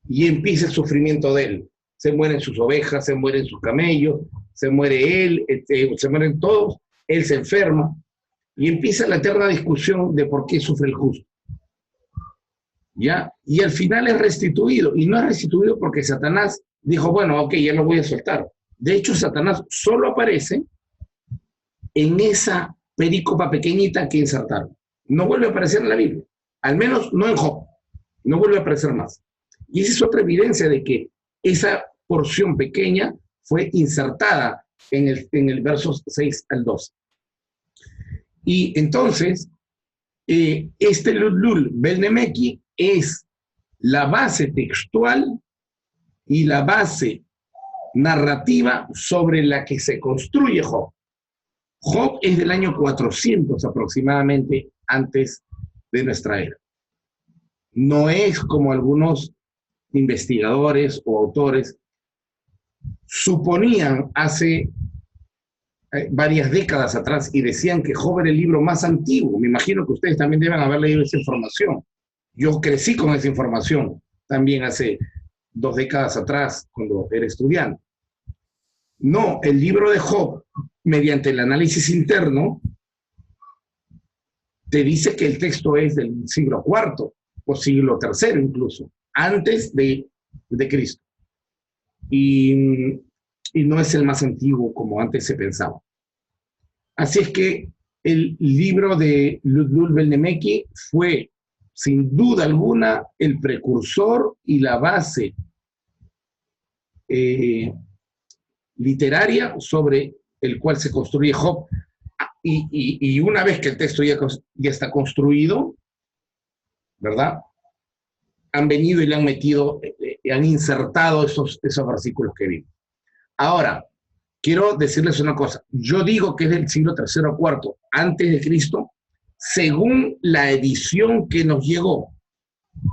Y empieza el sufrimiento de él. Se mueren sus ovejas, se mueren sus camellos, se muere él, se mueren todos, él se enferma, y empieza la eterna discusión de por qué sufre el justo. ¿Ya? Y al final es restituido, y no es restituido porque Satanás dijo, bueno, ok, ya lo voy a soltar. De hecho, Satanás solo aparece en esa perícopa pequeñita que insertaron. No vuelve a aparecer en la Biblia, al menos no en Job, no vuelve a aparecer más. Y esa es otra evidencia de que esa porción pequeña fue insertada en el versos 6 al 12. Y entonces, este Ludlul Ben-Nemeki es la base textual y la base narrativa sobre la que se construye Job. Job es del año 400 aproximadamente antes de nuestra era. No es como algunos investigadores o autores suponían hace varias décadas atrás y decían que Job era el libro más antiguo. Me imagino que ustedes también deben haber leído esa información. Yo crecí con esa información también hace 2 décadas atrás, cuando era estudiante. No, el libro de Job, mediante el análisis interno, te dice que el texto es del siglo IV, o siglo III incluso, antes de Cristo. Y no es el más antiguo como antes se pensaba. Así es que el libro de Ludlul Belnemeki fue, sin duda alguna, el precursor y la base literaria sobre el cual se construye Job. Y una vez que el texto ya está construido, ¿verdad? Han venido y le han metido, han insertado esos versículos que vimos. Ahora, quiero decirles una cosa. Yo digo que es del siglo III o IV antes de Cristo, según la edición que nos llegó,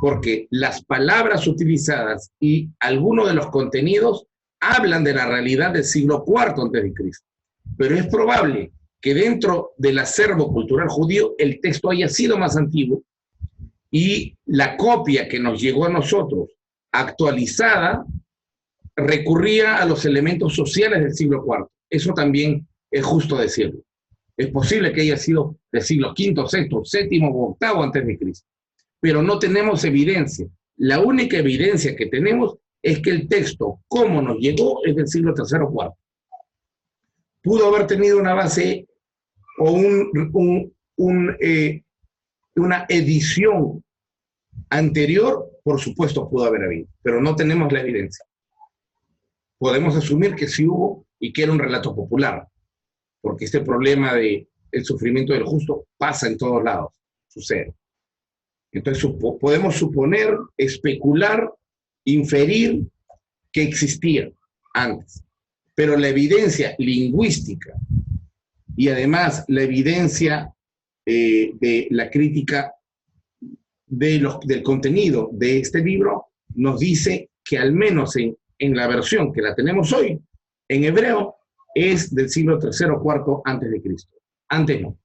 porque las palabras utilizadas y algunos de los contenidos hablan de la realidad del siglo IV antes de Cristo. Pero es probable que dentro del acervo cultural judío el texto haya sido más antiguo y la copia que nos llegó a nosotros, actualizada, recurría a los elementos sociales del siglo IV. Eso también es justo decirlo. Es posible que haya sido del siglo V, VI, VII o VIII antes de Cristo, pero no tenemos evidencia. La única evidencia que tenemos es que el texto, como nos llegó, es del siglo III o IV. Pudo haber tenido una base o una edición anterior, por supuesto pudo haber habido, pero no tenemos la evidencia. Podemos asumir que sí hubo y que era un relato popular, porque este problema del sufrimiento del justo pasa en todos lados, sucede. Entonces podemos suponer, especular, inferir que existía antes, pero la evidencia lingüística y además la evidencia de la crítica del contenido de este libro nos dice que al menos en la versión que la tenemos hoy, en hebreo, es del siglo III o IV antes de Cristo. Antes no.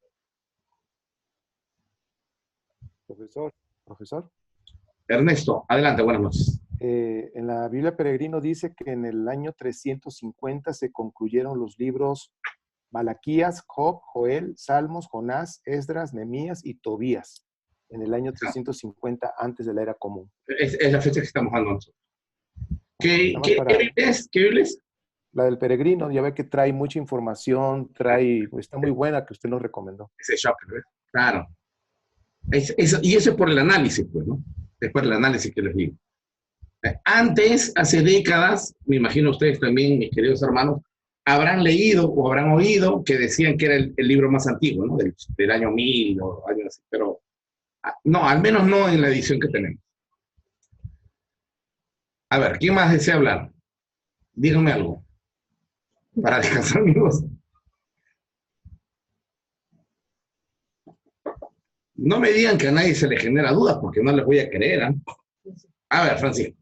Profesor. Ernesto, adelante, buenas noches. En la Biblia Peregrino dice que en el año 350 se concluyeron los libros Malaquías, Job, Joel, Salmos, Jonás, Esdras, Nehemías y Tobías, en el año 350 antes de la era común. Es la fecha que estamos dando nosotros. ¿Qué Biblia es? La del Peregrino, ya ve que trae mucha información, está muy buena, que usted nos recomendó. Ese shocker, ¿ves? Claro. Y eso es por el análisis, pues, ¿no? Es por el análisis que les digo. Antes, hace décadas, me imagino ustedes también, mis queridos hermanos, habrán leído o habrán oído que decían que era el libro más antiguo, ¿no? Del año 1000 o años así, pero no, al menos no en la edición que tenemos. A ver, ¿quién más desea hablar? Díganme algo. Para descansar mi voz. No me digan que a nadie se le genera dudas, porque no les voy a creer, ¿eh? A ver, Francisco.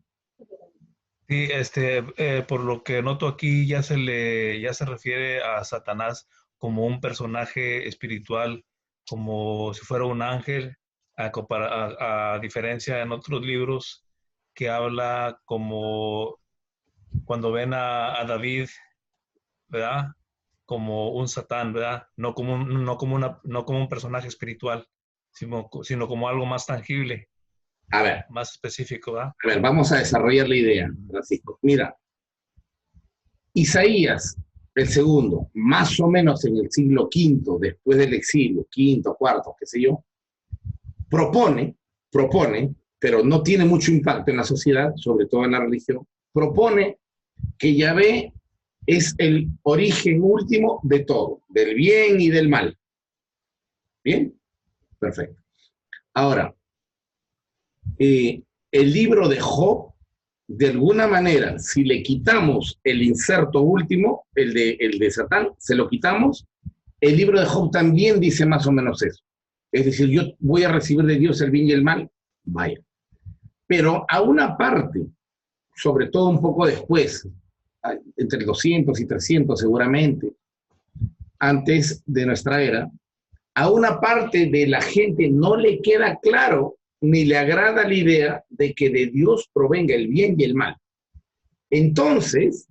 Sí, por lo que noto aquí ya se refiere a Satanás como un personaje espiritual, como si fuera un ángel, a diferencia en otros libros que habla como cuando ven a David, ¿verdad? Como un Satán, ¿verdad? No como un personaje espiritual, sino como algo más tangible. A ver. Más específico, ¿verdad? A ver, vamos a desarrollar la idea, Francisco. Mira, Isaías, el segundo, más o menos en el siglo V, después del exilio, V, IV, qué sé yo, propone, pero no tiene mucho impacto en la sociedad, sobre todo en la religión, propone que Yahvé es el origen último de todo, del bien y del mal. ¿Bien? Perfecto. Ahora, el libro de Job, de alguna manera, si le quitamos el inserto último, el de Satán, se lo quitamos, el libro de Job también dice más o menos eso. Es decir, yo voy a recibir de Dios el bien y el mal, vaya. Pero a una parte, sobre todo un poco después, entre 200 y 300 seguramente, antes de nuestra era, a una parte de la gente no le queda claro ni le agrada la idea de que de Dios provenga el bien y el mal. Entonces,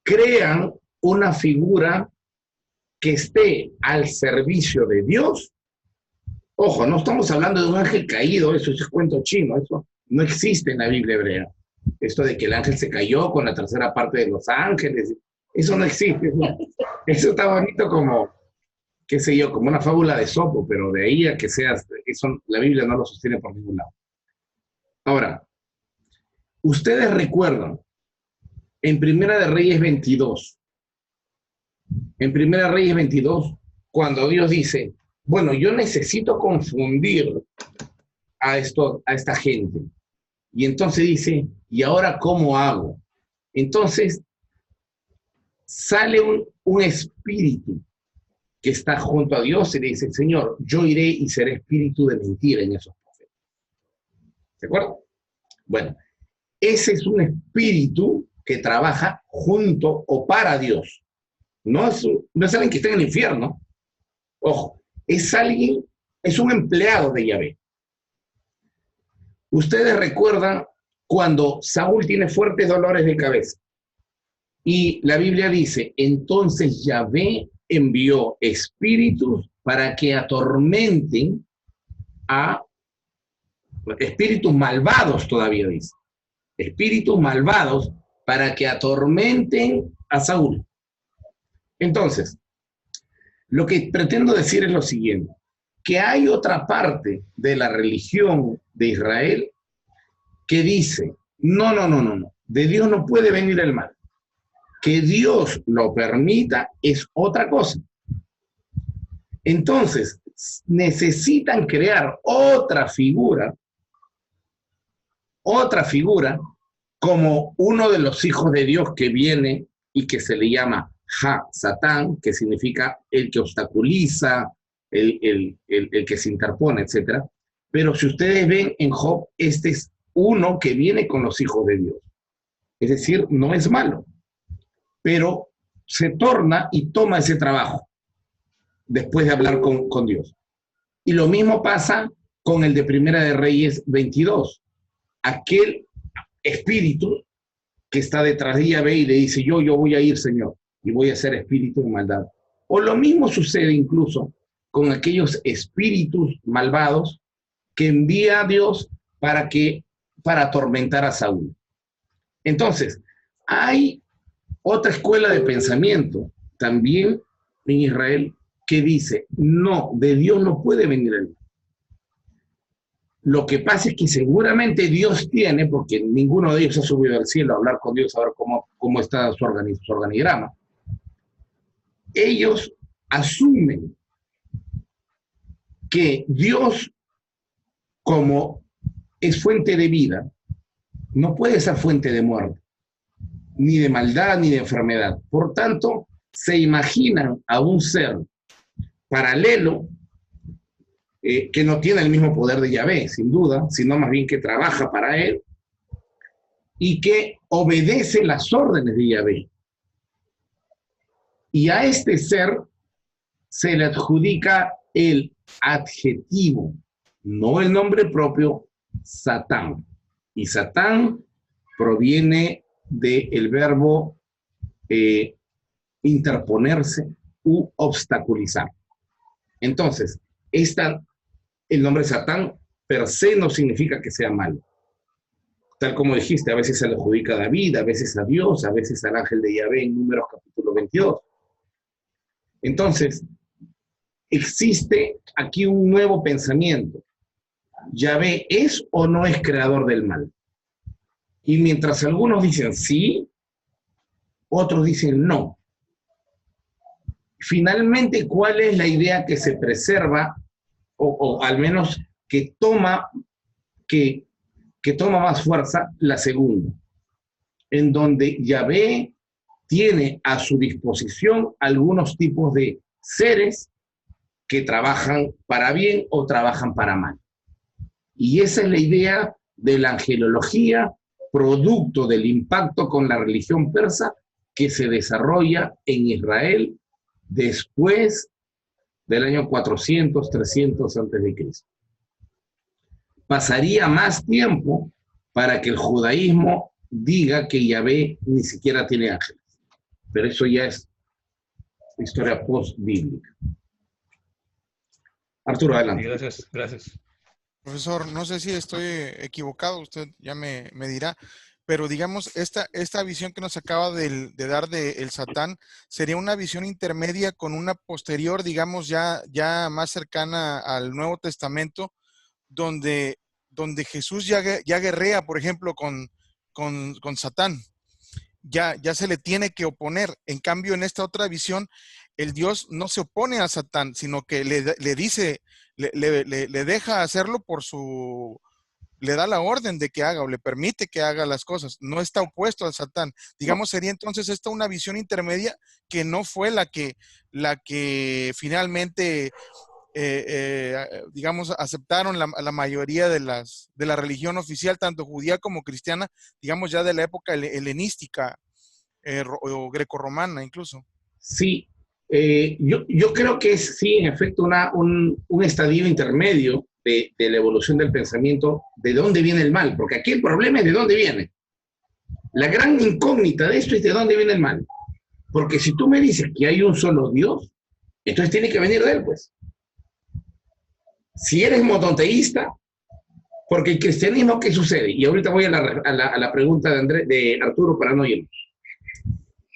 crean una figura que esté al servicio de Dios Ojo, no estamos hablando de un ángel caído, eso es cuento chino, eso no existe en la Biblia hebrea. Esto de que el ángel se cayó con la tercera parte de los ángeles, eso no existe. Eso está bonito como, qué sé yo, como una fábula de Esopo, pero de ahí a que seas, eso la Biblia no lo sostiene por ningún lado. Ahora, ustedes recuerdan, en Primera de Reyes 22, cuando Dios dice, bueno, yo necesito confundir a esta gente. Y entonces dice, ¿y ahora cómo hago? Entonces sale un espíritu que está junto a Dios y le dice, Señor, yo iré y seré espíritu de mentira en esos profetas. ¿De acuerdo? Bueno, ese es un espíritu que trabaja junto o para Dios. No es alguien que está en el infierno. Ojo, es un empleado de Yahvé. Ustedes recuerdan cuando Saúl tiene fuertes dolores de cabeza. Y la Biblia dice, entonces Yahvé envió espíritus para que atormenten a espíritus malvados, todavía dice. Espíritus malvados para que atormenten a Saúl. Entonces, lo que pretendo decir es lo siguiente, que hay otra parte de la religión de Israel que dice, no, de Dios no puede venir el mal. Que Dios lo permita es otra cosa. Entonces, necesitan crear otra figura como uno de los hijos de Dios que viene y que se le llama Satán, que significa el que obstaculiza, el que se interpone, etc. Pero si ustedes ven en Job, este es uno que viene con los hijos de Dios. Es decir, no es malo, pero se torna y toma ese trabajo después de hablar con Dios. Y lo mismo pasa con el de Primera de Reyes 22. Aquel espíritu que está detrás de Yahvé y le dice, yo voy a ir, Señor, y voy a ser espíritu de maldad. O lo mismo sucede incluso con aquellos espíritus malvados que envía a Dios para atormentar a Saúl. Entonces, hay otra escuela de pensamiento también en Israel que dice, no, de Dios no puede venir el mal. Lo que pasa es que seguramente Dios tiene, porque ninguno de ellos ha subido al cielo a hablar con Dios, a ver cómo está su organigrama. Ellos asumen que Dios, como es fuente de vida, no puede ser fuente de muerte, ni de maldad, ni de enfermedad. Por tanto, se imaginan a un ser paralelo que no tiene el mismo poder de Yahvé, sin duda, sino más bien que trabaja para él y que obedece las órdenes de Yahvé. Y a este ser se le adjudica el adjetivo, no el nombre propio, Satán. Y Satán proviene del verbo interponerse u obstaculizar. Entonces, el nombre Satán per se no significa que sea malo. Tal como dijiste, a veces se le adjudica a David, a veces a Dios, a veces al ángel de Yahvé en Números capítulo 22. Entonces, existe aquí un nuevo pensamiento. ¿Yahvé es o no es creador del mal? Y mientras algunos dicen sí, otros dicen no. Finalmente, ¿cuál es la idea que se preserva o al menos que toma más fuerza? La segunda, en donde Yahvé tiene a su disposición algunos tipos de seres que trabajan para bien o trabajan para mal. Y esa es la idea de la angelología, producto del impacto con la religión persa que se desarrolla en Israel después del año 400, 300 a.C. Pasaría más tiempo para que el judaísmo diga que Yahvé ni siquiera tiene ángeles. Pero eso ya es historia post-bíblica. Arturo, Sí, adelante. gracias, gracias. Profesor, no sé si estoy equivocado, usted ya me dirá, pero digamos, esta visión que nos acaba de dar de el Satán sería una visión intermedia con una posterior, digamos, ya más cercana al Nuevo Testamento, donde Jesús ya guerrea, por ejemplo, con Satán. Ya se le tiene que oponer. En cambio, en esta otra visión, el Dios no se opone a Satán, sino que le dice, le deja hacerlo le da la orden de que haga o le permite que haga las cosas. No está opuesto al Satán. Digamos, sería entonces esta una visión intermedia que no fue la que finalmente digamos, aceptaron la mayoría de la religión oficial, tanto judía como cristiana, digamos ya de la época helenística o grecorromana incluso. Sí, yo creo que es, sí, en efecto, un estadio intermedio de la evolución del pensamiento, de dónde viene el mal, porque aquí el problema es de dónde viene. La gran incógnita de esto es de dónde viene el mal. Porque si tú me dices que hay un solo Dios, entonces tiene que venir de él, pues. Si eres monoteísta, porque el cristianismo, ¿qué sucede? Y ahorita voy a la pregunta de Arturo para no irnos.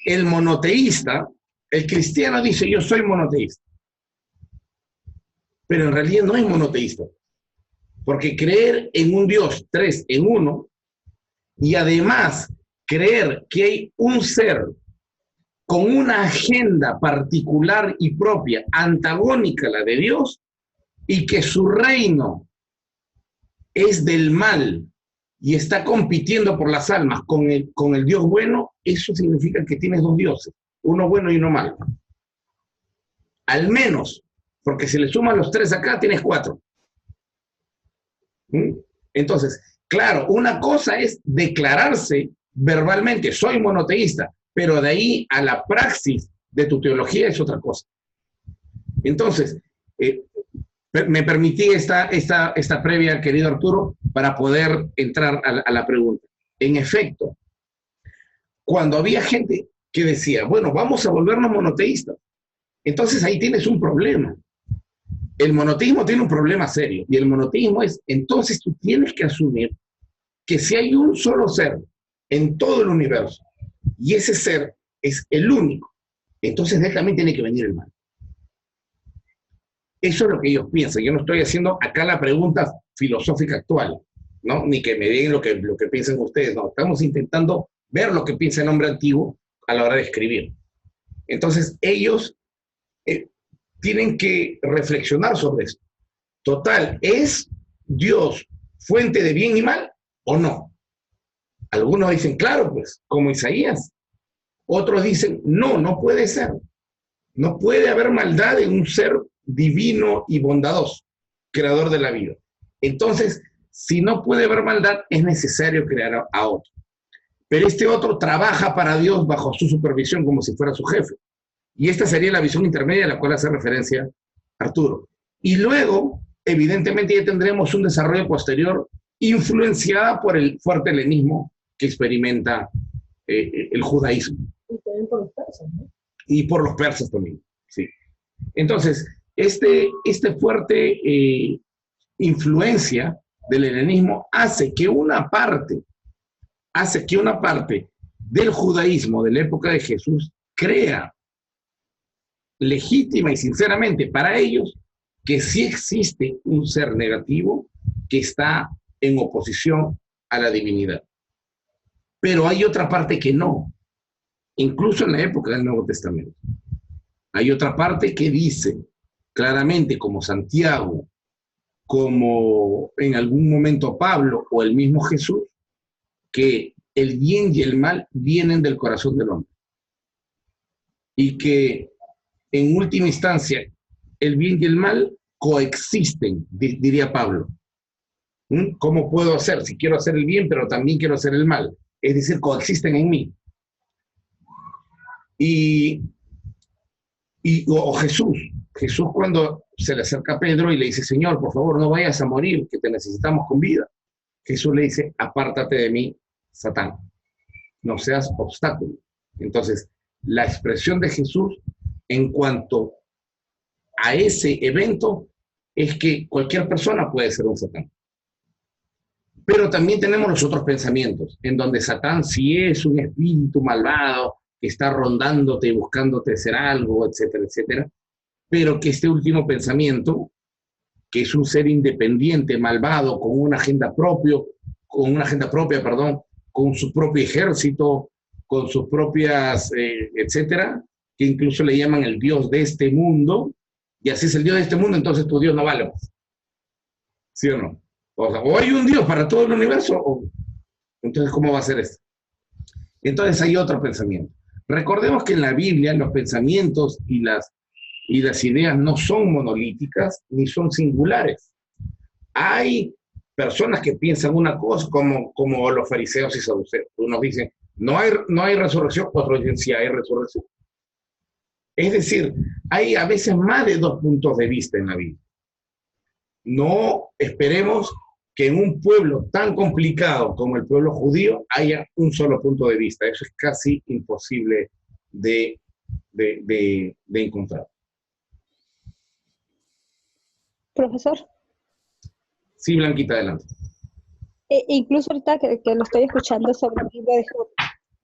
El monoteísta, el cristiano dice, yo soy monoteísta. Pero en realidad no es monoteísta. Porque creer en un Dios, tres en uno, y además creer que hay un ser con una agenda particular y propia, antagónica a la de Dios, y que su reino es del mal y está compitiendo por las almas con el Dios bueno, eso significa que tienes dos dioses, uno bueno y uno malo. Al menos, porque si le suman los tres acá, tienes cuatro. Entonces, claro, una cosa es declararse verbalmente, soy monoteísta, pero de ahí a la praxis de tu teología es otra cosa. Entonces, me permití esta previa, querido Arturo, para poder entrar a la pregunta. En efecto, cuando había gente que decía, bueno, vamos a volvernos monoteístas, entonces ahí tienes un problema. El monoteísmo tiene un problema serio, y el monoteísmo es, entonces tú tienes que asumir que si hay un solo ser en todo el universo, y ese ser es el único, entonces de él también tiene que venir el mal. Eso es lo que ellos piensan. Yo no estoy haciendo acá la pregunta filosófica actual, ¿no? Ni que me digan lo que piensan ustedes, no. Estamos intentando ver lo que piensa el hombre antiguo a la hora de escribir. Entonces, ellos tienen que reflexionar sobre esto. Total, ¿es Dios fuente de bien y mal o no? Algunos dicen, claro, pues, como Isaías. Otros dicen, no, no puede ser. No puede haber maldad en un ser divino y bondadoso, creador de la vida. Entonces, si no puede haber maldad, es necesario crear a otro. Pero este otro trabaja para Dios bajo su supervisión como si fuera su jefe. Y esta sería la visión intermedia a la cual hace referencia Arturo. Y luego, evidentemente, ya tendremos un desarrollo posterior influenciada por el fuerte helenismo que experimenta el judaísmo. Y también por los persas, ¿no? Y por los persas también, sí. Entonces, este fuerte influencia del helenismo hace que una parte del judaísmo de la época de Jesús crea legítima y sinceramente para ellos que sí existe un ser negativo que está en oposición a la divinidad. Pero hay otra parte que no, incluso en la época del Nuevo Testamento. Hay otra parte que dice claramente, como Santiago, como en algún momento Pablo o el mismo Jesús, que el bien y el mal vienen del corazón del hombre. Y que en última instancia el bien y el mal coexisten, diría Pablo. ¿Cómo puedo hacer? Si quiero hacer el bien, pero también quiero hacer el mal. Es decir, coexisten en mí. O Jesús cuando se le acerca a Pedro y le dice, Señor, por favor, no vayas a morir, que te necesitamos con vida. Jesús le dice, apártate de mí, Satán, no seas obstáculo. Entonces, la expresión de Jesús en cuanto a ese evento es que cualquier persona puede ser un Satán. Pero también tenemos los otros pensamientos, en donde Satán sí es un espíritu malvado que está rondándote y buscándote hacer algo, etcétera, etcétera, pero que este último pensamiento, que es un ser independiente, malvado, con una agenda propia, con su propio ejército, con sus propias, etcétera, que incluso le llaman el Dios de este mundo, y así es el Dios de este mundo, entonces tu Dios no vale más. ¿Sí o no? O sea, o hay un Dios para todo el universo, o entonces ¿cómo va a ser esto? Entonces hay otro pensamiento. Recordemos que en la Biblia los pensamientos y las ideas no son monolíticas ni son singulares. Hay personas que piensan una cosa como los fariseos y saduceos. Unos dicen, no hay resurrección, otros dicen, sí hay resurrección. Es decir, hay a veces más de dos puntos de vista en la Biblia. No esperemos que en un pueblo tan complicado como el pueblo judío haya un solo punto de vista. Eso es casi imposible de encontrar. Profesor, Sí, Blanquita, adelante. incluso ahorita que lo estoy escuchando sobre el libro de Job.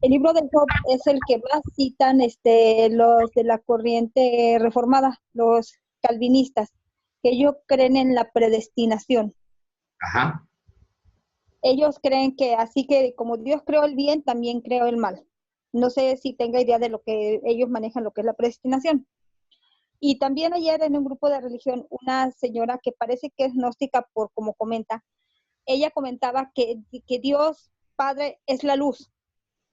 El libro de Job es el que más citan los de la corriente reformada, los calvinistas, que ellos creen en la predestinación. Ajá. Ellos creen que así que como Dios creó el bien, también creó el mal. No sé si tenga idea de lo que ellos manejan, lo que es la predestinación. Y también ayer en un grupo de religión, una señora que parece que es gnóstica por como comenta, ella comentaba que Dios Padre es la luz.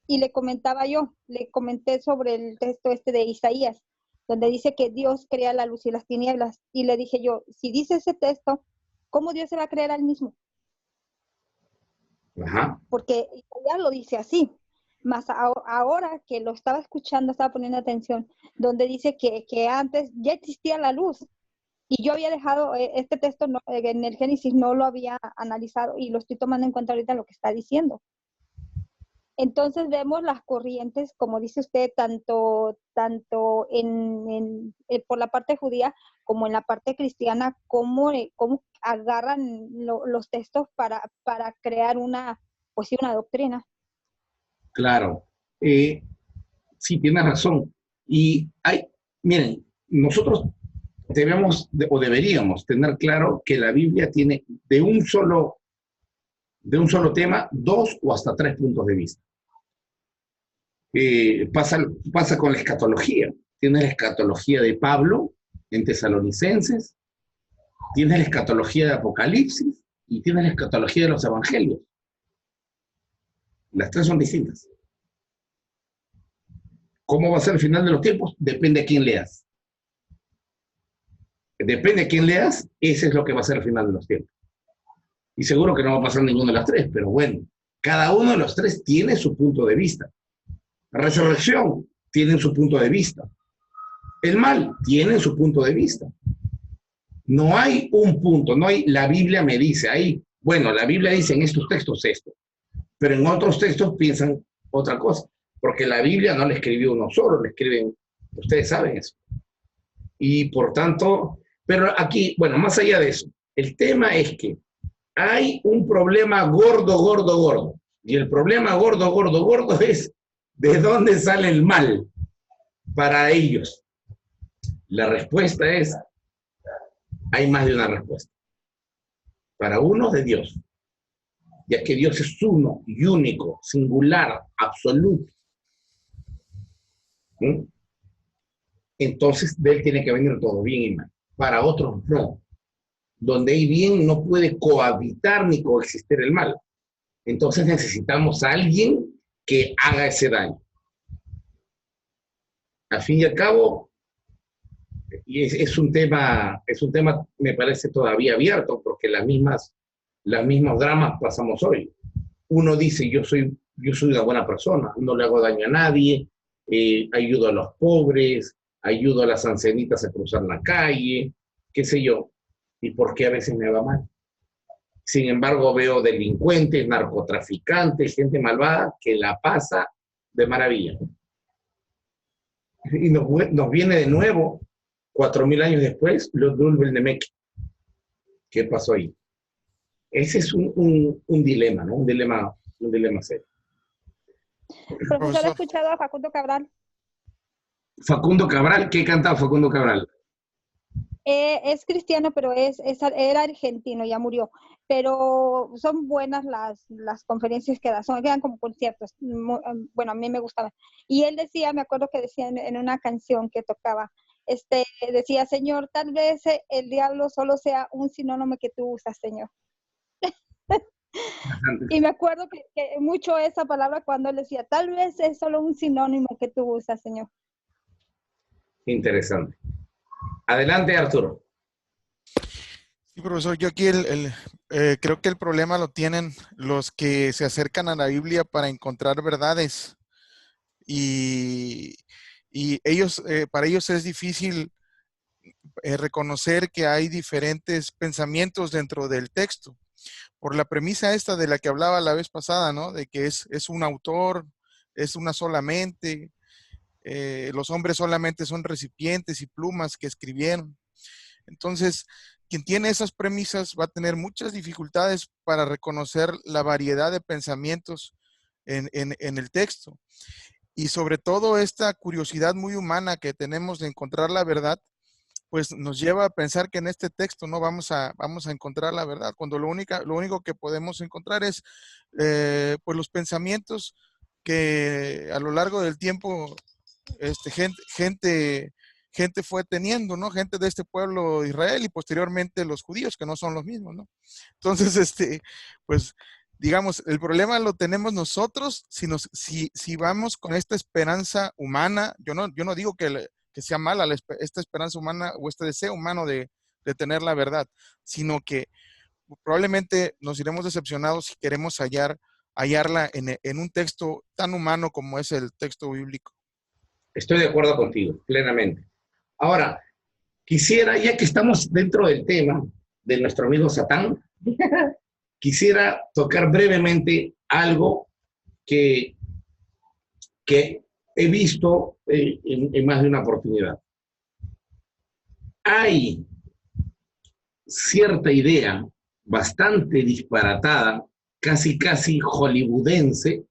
Y le comenté sobre el texto de Isaías, donde dice que Dios crea la luz y las tinieblas. Y le dije yo, si dice ese texto, ¿cómo Dios se va a creer al mismo? Ajá. Porque Isaías lo dice así. Más ahora que lo estaba escuchando, estaba poniendo atención, donde dice que antes ya existía la luz. Y yo había dejado este texto en el Génesis, no lo había analizado y lo estoy tomando en cuenta ahorita lo que está diciendo. Entonces vemos las corrientes, como dice usted, tanto por la parte judía como en la parte cristiana, cómo agarran los textos para crear una doctrina. Claro. Sí, tiene razón. Y miren, nosotros deberíamos tener claro que la Biblia tiene de un solo tema, 2 o hasta 3 puntos de vista. Pasa con la escatología. Tienes la escatología de Pablo en Tesalonicenses, tienes la escatología de Apocalipsis y tienes la escatología de los evangelios. Las tres son distintas. ¿Cómo va a ser el final de los tiempos? Depende a quién leas. Depende a quién leas, ese es lo que va a ser el final de los tiempos. Y seguro que no va a pasar ninguno de las tres, pero bueno, cada uno de los tres tiene su punto de vista. La resurrección tiene su punto de vista. El mal tiene su punto de vista. No hay un punto, no hay, la Biblia me dice, la Biblia dice en estos textos esto, pero en otros textos piensan otra cosa, porque la Biblia no la escribió uno solo, la escriben, ustedes saben eso. Y por tanto, pero aquí, más allá de eso, el tema es que hay un problema gordo, y el problema gordo es ¿de dónde sale el mal para ellos? La respuesta es, hay más de una respuesta. Para uno, de Dios, ya que Dios es uno y único, singular, absoluto. ¿Sí? Entonces de él tiene que venir todo, bien y mal. Para otros no. Donde hay bien no puede cohabitar ni coexistir el mal. Entonces necesitamos a alguien que haga ese daño. Al fin y al cabo, y es un tema, me parece todavía abierto, porque las mismas dramas pasamos hoy. Uno dice, yo soy una buena persona, no le hago daño a nadie, ayudo a los pobres, ayudo a las ancianitas a cruzar la calle, qué sé yo. ¿Y por qué a veces me va mal? Sin embargo, veo delincuentes, narcotraficantes, gente malvada que la pasa de maravilla. Y nos viene de nuevo, 4000 años después, los Dulbel de Meque. ¿Qué pasó ahí? Ese es un dilema, ¿no? Un dilema serio. Profesor, ¿ha escuchado a Facundo Cabral? Facundo Cabral, ¿qué cantaba Facundo Cabral? Es cristiano, pero era argentino, ya murió. Pero son buenas las conferencias que da, quedan como conciertos. Bueno, a mí me gustaban. Y él decía, me acuerdo que decía en una canción que tocaba, decía, Señor, tal vez el diablo solo sea un sinónimo que tú usas, Señor. Y me acuerdo que mucho esa palabra cuando él decía, tal vez es solo un sinónimo que tú usas, Señor. Interesante. Adelante, Arturo. Sí, profesor, yo aquí creo que el problema lo tienen los que se acercan a la Biblia para encontrar verdades y ellos, para ellos es difícil reconocer que hay diferentes pensamientos dentro del texto. Por la premisa esta de la que hablaba la vez pasada, ¿no? De que es un autor, es una solamente, los hombres solamente son recipientes y plumas que escribieron. Entonces, quien tiene esas premisas va a tener muchas dificultades para reconocer la variedad de pensamientos en el texto. Y sobre todo esta curiosidad muy humana que tenemos de encontrar la verdad, pues nos lleva a pensar que en este texto no vamos a encontrar la verdad, cuando lo único que podemos encontrar es pues los pensamientos que a lo largo del tiempo gente fue teniendo, ¿no? Gente de este pueblo de Israel y posteriormente los judíos, que no son los mismos, ¿no? Entonces, pues, digamos, el problema lo tenemos nosotros si vamos con esta esperanza humana. Yo no digo que sea mala esta esperanza humana o este deseo humano de tener la verdad, sino que probablemente nos iremos decepcionados si queremos hallarla en un texto tan humano como es el texto bíblico. Estoy de acuerdo contigo, plenamente. Ahora, quisiera, ya que estamos dentro del tema de nuestro amigo Satán, quisiera tocar brevemente algo que he visto en más de una oportunidad. Hay cierta idea bastante disparatada, casi hollywoodense,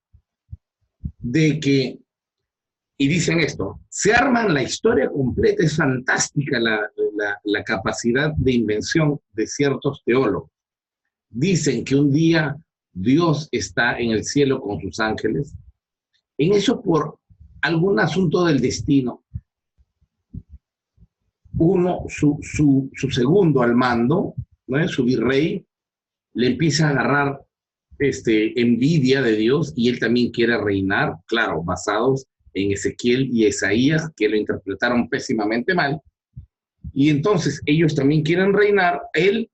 de que, y dicen esto, se arman la historia completa, es fantástica la capacidad de invención de ciertos teólogos. Dicen que un día Dios está en el cielo con sus ángeles. En eso, por algún asunto del destino, su segundo al mando, ¿no? Su virrey, le empieza a agarrar envidia de Dios y él también quiere reinar, claro, basados en Ezequiel y Isaías, que lo interpretaron pésimamente mal. Y entonces ellos también quieren reinar, él,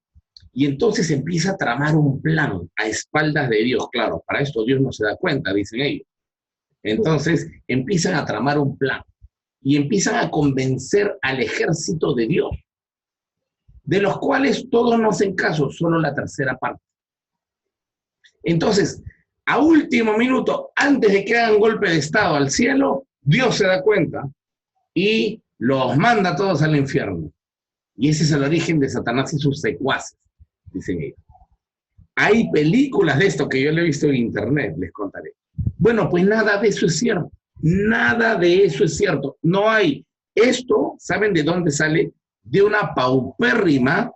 y entonces empieza a tramar un plan a espaldas de Dios. Claro, para esto Dios no se da cuenta, dicen ellos. Entonces empiezan a tramar un plan y empiezan a convencer al ejército de Dios, de los cuales todos no hacen caso, solo la tercera parte. Entonces, a último minuto, antes de que hagan golpe de estado al cielo, Dios se da cuenta y los manda a todos al infierno. Y ese es el origen de Satanás y sus secuaces, dicen ellos. Hay películas de esto que yo le he visto en internet, les contaré. Bueno, pues nada de eso es cierto. Nada de eso es cierto. No hay. Esto, ¿saben de dónde sale? De una paupérrima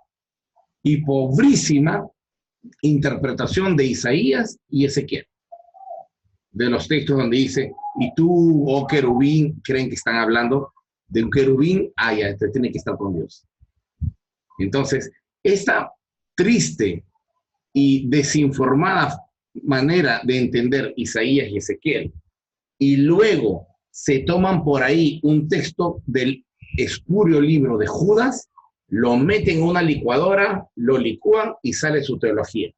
y pobrísima interpretación de Isaías y Ezequiel. De los textos donde dice, y tú, oh querubín, creen que están hablando de un querubín, ya, este tiene que estar con Dios. Entonces, esta triste y desinformada manera de entender Isaías y Ezequiel, y luego se toman por ahí un texto del espurio libro de Judas, lo meten en una licuadora, lo licúan y sale su teología.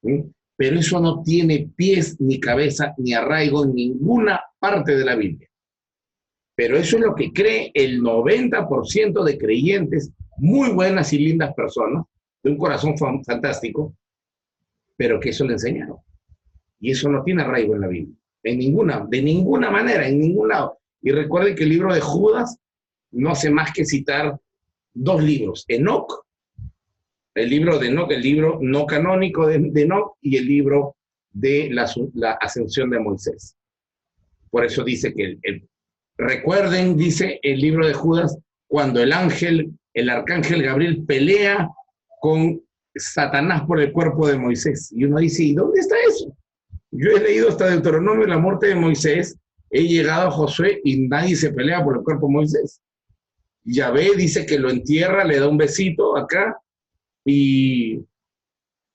¿Sí? Pero eso no tiene pies ni cabeza ni arraigo en ninguna parte de la Biblia. Pero eso es lo que cree el 90% de creyentes, muy buenas y lindas personas, de un corazón fantástico, pero que eso le enseñaron. Y eso no tiene arraigo en la Biblia. De ninguna manera, en ningún lado. Y recuerden que el libro de Judas no hace más que citar 2 libros, Enoc El libro de Enoc, el libro no canónico de Enoc y el libro de la ascensión de Moisés. Por eso dice que recuerden, dice el libro de Judas, cuando el arcángel Gabriel pelea con Satanás por el cuerpo de Moisés. Y uno dice, ¿y dónde está eso? Yo he leído hasta Deuteronomio la muerte de Moisés, he llegado a Josué y nadie se pelea por el cuerpo de Moisés. Yahvé dice que lo entierra, le da un besito acá y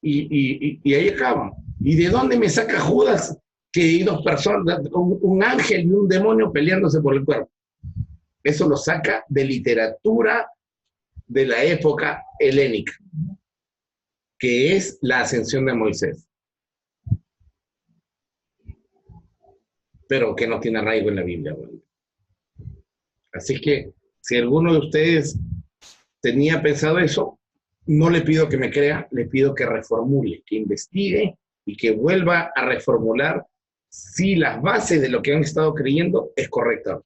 ahí acaba. ¿Y de dónde me saca Judas que hay dos personas, un ángel y un demonio peleándose por el cuerpo? Eso lo saca de literatura de la época helénica, que es la ascensión de Moisés, pero que no tiene arraigo en la Biblia. Bueno. Así que si alguno de ustedes tenía pensado eso, no le pido que me crea, le pido que reformule, que investigue y que vuelva a reformular si las bases de lo que han estado creyendo es correcta.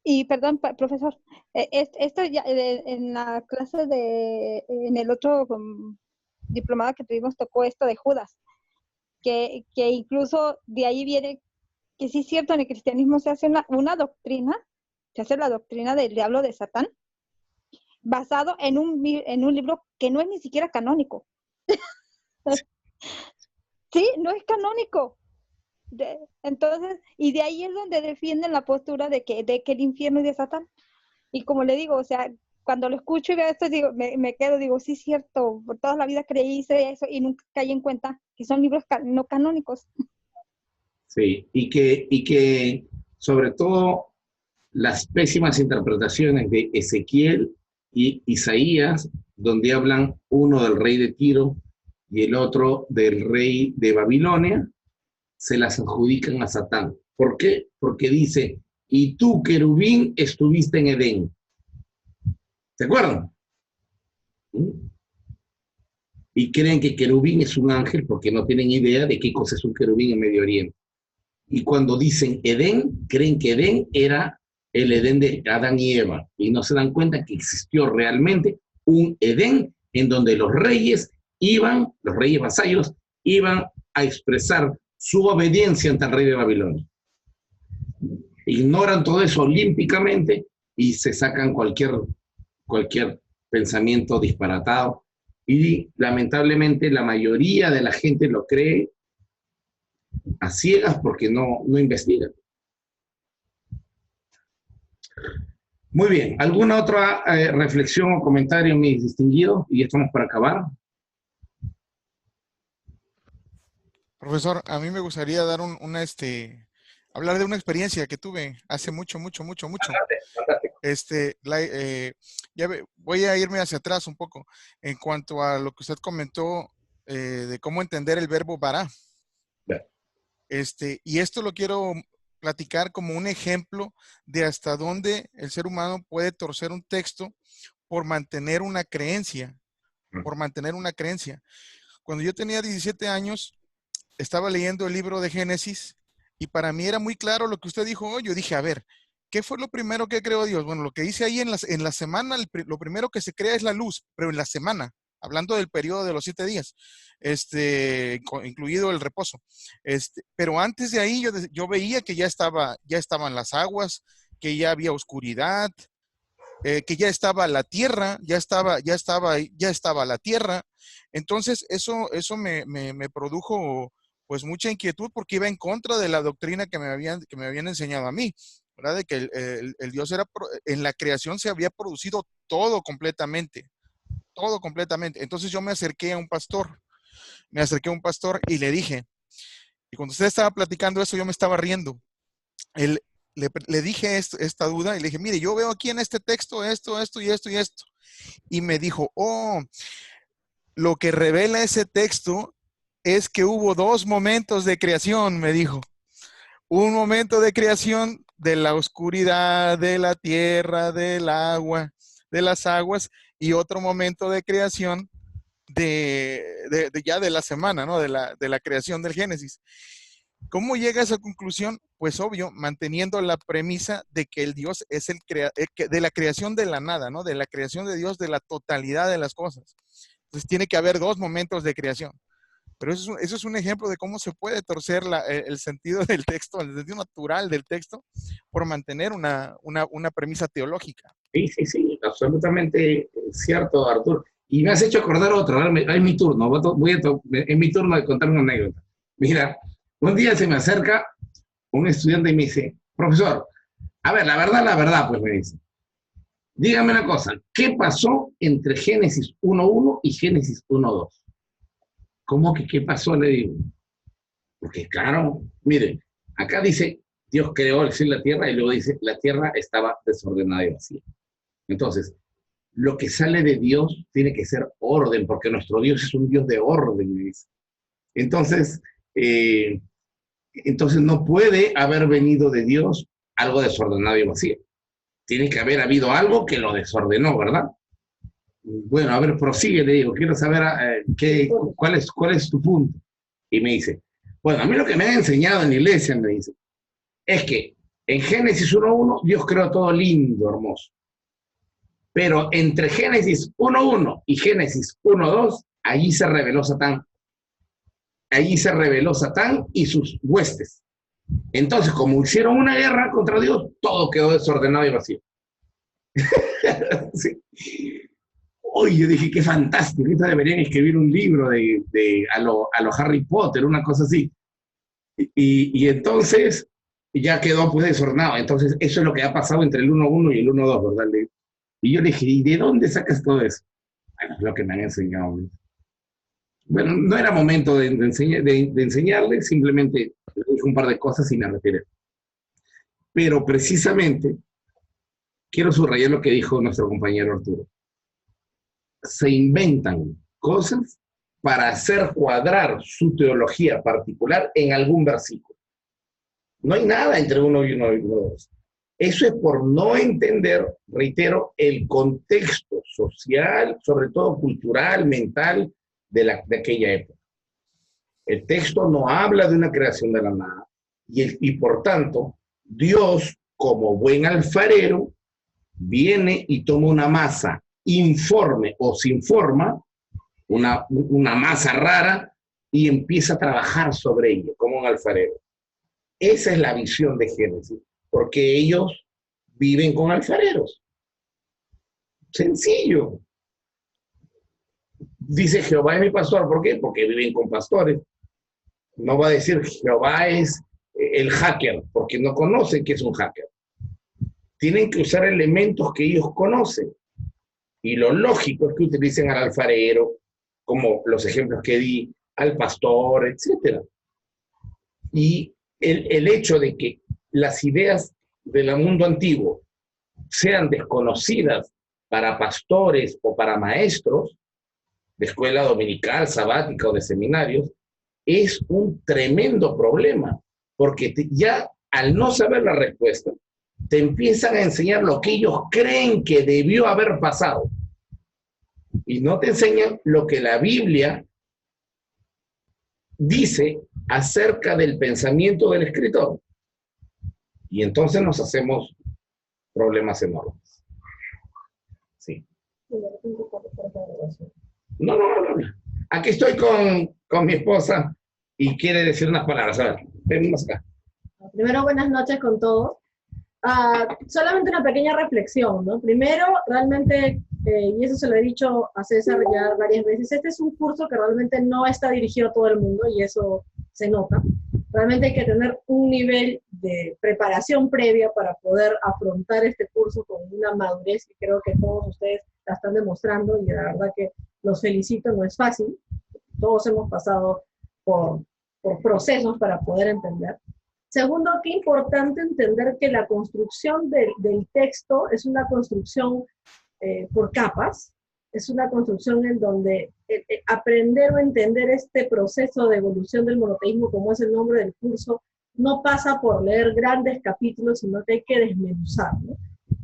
Y perdón, profesor, esto ya en la clase en el otro diplomado que tuvimos tocó esto de Judas, que incluso de ahí viene que sí es cierto, en el cristianismo se hace una doctrina, se hace la doctrina del diablo de Satán, basado en un libro que no es ni siquiera canónico. Sí, no es canónico. Entonces, y de ahí es donde defienden la postura de que el infierno es de Satán. Y como le digo, o sea, cuando lo escucho y veo esto, digo, me quedo, digo, sí es cierto, por toda la vida creí eso y nunca caí en cuenta que son libros no canónicos. Sí, y que sobre todo las pésimas interpretaciones de Ezequiel y Isaías, donde hablan uno del rey de Tiro y el otro del rey de Babilonia, se las adjudican a Satán. ¿Por qué? Porque dice, y tú, querubín, estuviste en Edén. ¿Se acuerdan? Y creen que querubín es un ángel porque no tienen idea de qué cosa es un querubín en Medio Oriente. Y cuando dicen Edén, creen que Edén era el Edén de Adán y Eva. Y no se dan cuenta que existió realmente un Edén en donde los reyes vasallos, iban a expresar su obediencia ante el rey de Babilonia. Ignoran todo eso olímpicamente y se sacan cualquier pensamiento disparatado. Y lamentablemente la mayoría de la gente lo cree a ciegas porque no investigan. Muy bien, ¿alguna otra reflexión o comentario, mis distinguidos? Y estamos para acabar. Profesor, a mí me gustaría dar hablar de una experiencia que tuve hace mucho. Voy a irme hacia atrás un poco en cuanto a lo que usted comentó de cómo entender el verbo bara. Y esto lo quiero platicar como un ejemplo de hasta dónde el ser humano puede torcer un texto por mantener una creencia. Cuando yo tenía 17 años, estaba leyendo el libro de Génesis y para mí era muy claro lo que usted dijo hoy. Yo dije, a ver, ¿qué fue lo primero que creó Dios? Bueno, lo que dice ahí en la semana, lo primero que se crea es la luz, pero en la semana, hablando del periodo de los 7 días, incluido el reposo. Pero antes de ahí yo veía que ya estaban las aguas, que ya había oscuridad, que ya estaba la tierra, ya estaba la tierra. Entonces, eso me produjo pues mucha inquietud porque iba en contra de la doctrina que me habían enseñado a mí, ¿verdad? De que el Dios en la creación se había producido todo completamente. Entonces yo me acerqué a un pastor y le dije, y cuando usted estaba platicando eso, yo me estaba riendo. Le dije esta duda y le dije, mire, yo veo aquí en este texto esto y esto y esto. Y me dijo, lo que revela ese texto es que hubo 2 momentos de creación, me dijo. Un momento de creación de la oscuridad, de la tierra, del agua, de las aguas, y otro momento de creación ya de la semana, ¿no? De la creación del Génesis. ¿Cómo llega a esa conclusión? Pues obvio, manteniendo la premisa de que el Dios es de la creación de la nada, ¿no? De la creación de Dios, de la totalidad de las cosas. Entonces tiene que haber dos momentos de creación. Pero eso es un ejemplo de cómo se puede torcer el sentido del texto, el sentido natural del texto, por mantener una premisa teológica. Sí, sí, sí, absolutamente cierto, Arturo. Y me has hecho acordar otro, ahora es mi turno, es mi turno de contar una anécdota. Mira, un día se me acerca un estudiante y me dice, profesor, a ver, la verdad, pues me dice, dígame una cosa, ¿qué pasó entre Génesis 1.1 y Génesis 1.2? ¿Cómo que qué pasó? Le digo. Porque claro, miren, acá dice, Dios creó el cielo y la tierra, y luego dice, la tierra estaba desordenada y vacía. Entonces, lo que sale de Dios tiene que ser orden, porque nuestro Dios es un Dios de orden, me dice. Entonces, no puede haber venido de Dios algo desordenado y vacío. Tiene que haber habido algo que lo desordenó, ¿verdad? Bueno, a ver, prosigue, le digo, quiero saber cuál es tu punto. Y me dice, bueno, a mí lo que me han enseñado en la iglesia, me dice, es que en Génesis 1.1 Dios creó todo lindo, hermoso. Pero entre Génesis 1.1 y Génesis 1.2, allí se reveló Satán. Allí se reveló Satán y sus huestes. Entonces, como hicieron una guerra contra Dios, todo quedó desordenado y vacío. Sí. Oye, yo dije, qué fantástico, ahorita deberían escribir un libro a lo Harry Potter, una cosa así. Y entonces ya quedó pues desordenado. Entonces, eso es lo que ha pasado entre el 1.1 y el 1.2, ¿verdad? Y yo le dije, ¿y de dónde sacas todo eso? Bueno, es lo que me han enseñado. Bueno, no era momento de enseñarle, simplemente dije un par de cosas y me retiré. Pero precisamente quiero subrayar lo que dijo nuestro compañero Arturo. Se inventan cosas para hacer cuadrar su teología particular en algún versículo. No hay nada entre 1 y 1 y 2. Eso es por no entender, reitero, el contexto social, sobre todo cultural, mental, de aquella época. El texto no habla de una creación de la nada. Y por tanto, Dios, como buen alfarero, viene y toma una masa informe o sin forma, una masa rara, y empieza a trabajar sobre ella como un alfarero. Esa es la visión de Génesis, porque ellos viven con alfareros. Sencillo. Dice, Jehová es mi pastor. ¿Por qué? Porque viven con pastores. No va a decir, Jehová es el hacker, porque no conocen qué es un hacker. Tienen que usar elementos que ellos conocen. Y lo lógico es que utilicen al alfarero, como los ejemplos que di, al pastor, etc. Y el hecho de que las ideas del mundo antiguo sean desconocidas para pastores o para maestros de escuela dominical, sabática o de seminarios, es un tremendo problema, porque ya al no saber la respuesta, te empiezan a enseñar lo que ellos creen que debió haber pasado. Y no te enseñan lo que la Biblia dice acerca del pensamiento del escritor. Y entonces nos hacemos problemas enormes. Sí. No. Aquí estoy con mi esposa y quiere decir unas palabras. A ver, venimos acá. Primero, buenas noches con todos. Solamente una pequeña reflexión, ¿no? Primero, realmente, y eso se lo he dicho a César ya varias veces, este es un curso que realmente no está dirigido a todo el mundo y eso se nota. Realmente hay que tener un nivel de preparación previa para poder afrontar este curso con una madurez que creo que todos ustedes la están demostrando y la verdad que los felicito, no es fácil. Todos hemos pasado por procesos para poder entender. Segundo, qué importante entender que la construcción del texto es una construcción por capas, es una construcción en donde aprender o entender este proceso de evolución del monoteísmo, como es el nombre del curso, no pasa por leer grandes capítulos, sino que hay que desmenuzar, ¿no?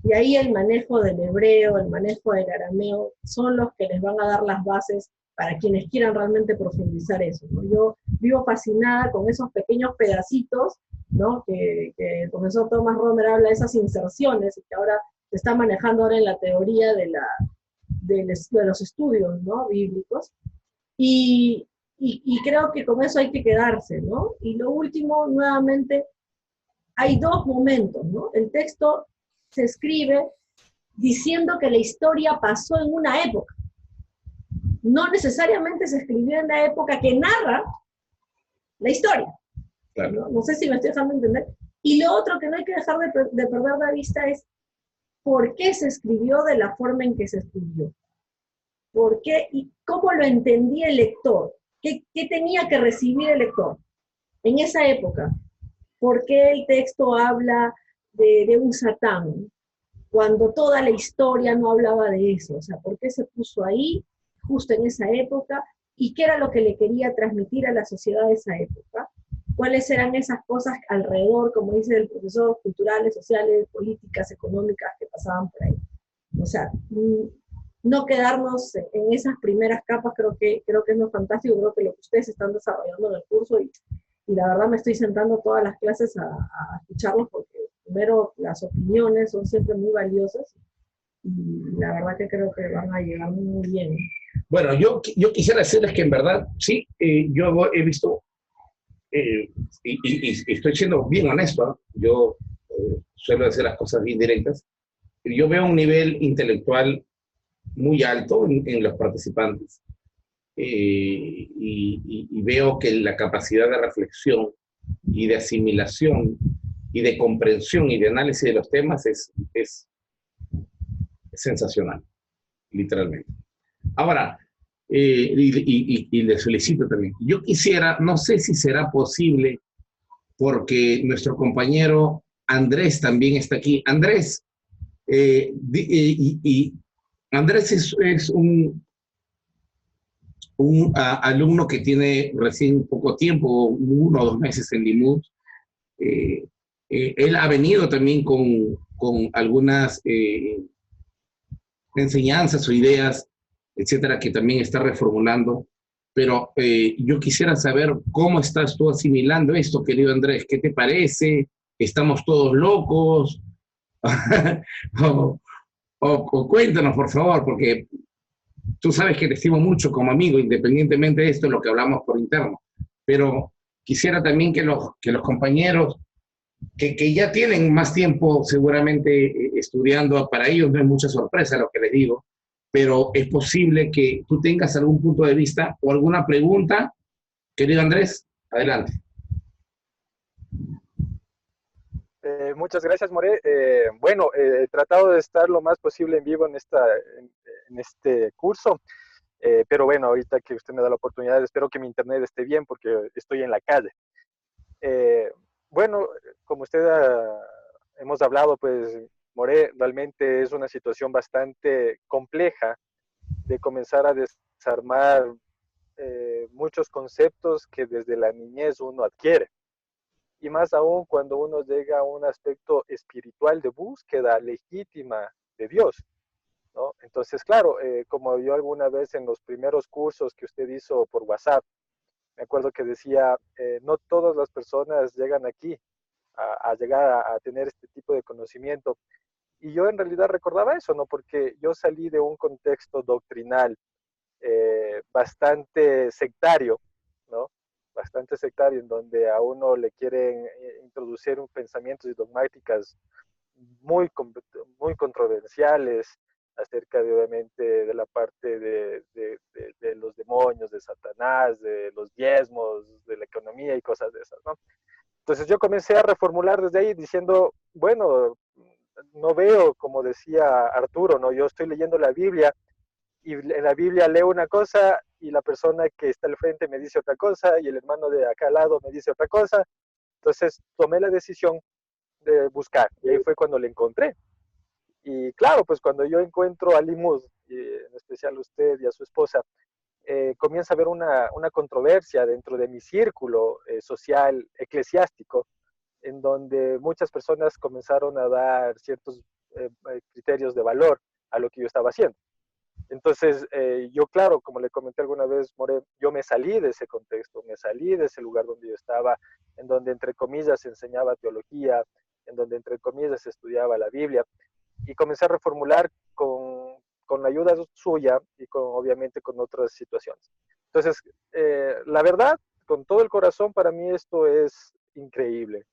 Y ahí el manejo del hebreo, el manejo del arameo, son los que les van a dar las bases para quienes quieran realmente profundizar eso, ¿no? Yo vivo fascinada con esos pequeños pedacitos, ¿no? Que el profesor Thomas Romer habla de esas inserciones y que ahora se está manejando ahora en la teoría de los estudios, ¿no? Bíblicos. Y creo que con eso hay que quedarse, ¿no? Y lo último, nuevamente, hay dos momentos, ¿no? El texto se escribe diciendo que la historia pasó en una época. No necesariamente se escribió en la época que narra la historia. Claro. ¿No? No sé si me estoy dejando entender. Y lo otro que no hay que dejar de perder de vista es por qué se escribió de la forma en que se escribió. ¿Por qué y cómo lo entendía el lector? ¿Qué tenía que recibir el lector en esa época? ¿Por qué el texto habla de un Satán cuando toda la historia no hablaba de eso? O sea, ¿por qué se puso ahí justo en esa época? ¿Y qué era lo que le quería transmitir a la sociedad de esa época? ¿Cuáles eran esas cosas alrededor, como dice el profesor, culturales, sociales, políticas, económicas que pasaban por ahí? O sea, no quedarnos en esas primeras capas, creo que es lo fantástico, creo que lo que ustedes están desarrollando en el curso, y la verdad me estoy sentando todas las clases a escucharlos, porque primero las opiniones son siempre muy valiosas, y la verdad que creo que van a llegar muy bien. Bueno, yo quisiera decirles que en verdad, sí, yo he visto, y estoy siendo bien honesto, ¿no? Yo suelo decir las cosas bien directas. Yo veo un nivel intelectual muy alto en los participantes, y veo que la capacidad de reflexión y de asimilación y de comprensión y de análisis de los temas es sensacional, literalmente. Ahora, y le solicito también, yo quisiera, no sé si será posible, porque nuestro compañero Andrés también está aquí. Andrés, Andrés es un alumno que tiene recién poco tiempo, 1 o 2 meses en Limud. Él ha venido también con algunas enseñanzas o ideas, etcétera, que también está reformulando. Pero yo quisiera saber cómo estás tú asimilando esto, querido Andrés. ¿Qué te parece? ¿Estamos todos locos? o cuéntanos, por favor, porque tú sabes que te estimo mucho como amigo, independientemente de esto, lo que hablamos por interno. Pero quisiera también que los compañeros que ya tienen más tiempo seguramente estudiando, para ellos no es mucha sorpresa lo que les digo, pero es posible que tú tengas algún punto de vista o alguna pregunta. Querido Andrés, adelante. Muchas gracias, More. Bueno, he tratado de estar lo más posible en vivo en este curso, pero bueno, ahorita que usted me da la oportunidad, espero que mi internet esté bien porque estoy en la calle. Bueno, como hemos hablado, pues, More, realmente es una situación bastante compleja de comenzar a desarmar muchos conceptos que desde la niñez uno adquiere. Y más aún cuando uno llega a un aspecto espiritual de búsqueda legítima de Dios, ¿no? Entonces, claro, como yo alguna vez en los primeros cursos que usted hizo por WhatsApp, me acuerdo que decía, no todas las personas llegan aquí a llegar a tener este tipo de conocimiento. Y yo en realidad recordaba eso, ¿no? Porque yo salí de un contexto doctrinal bastante sectario, ¿no? Bastante sectario, en donde a uno le quieren introducir pensamientos y dogmáticas muy controversiales acerca de, obviamente, de la parte de los demonios, de Satanás, de los diezmos, de la economía y cosas de esas, ¿no? Entonces yo comencé a reformular desde ahí diciendo, bueno, no veo, como decía Arturo, ¿no? Yo estoy leyendo la Biblia y en la Biblia leo una cosa y la persona que está al frente me dice otra cosa y el hermano de acá al lado me dice otra cosa. Entonces tomé la decisión de buscar y ahí fue cuando le encontré. Y claro, pues cuando yo encuentro a Limud, y en especial a usted y a su esposa, comienza a haber una controversia dentro de mi círculo social eclesiástico, en donde muchas personas comenzaron a dar ciertos criterios de valor a lo que yo estaba haciendo. Entonces, yo, claro, como le comenté alguna vez, More, yo me salí de ese contexto, me salí de ese lugar donde yo estaba, en donde, entre comillas, se enseñaba teología, en donde, entre comillas, se estudiaba la Biblia, y comencé a reformular con la ayuda suya y obviamente con otras situaciones. Entonces, la verdad, con todo el corazón, para mí esto es increíble.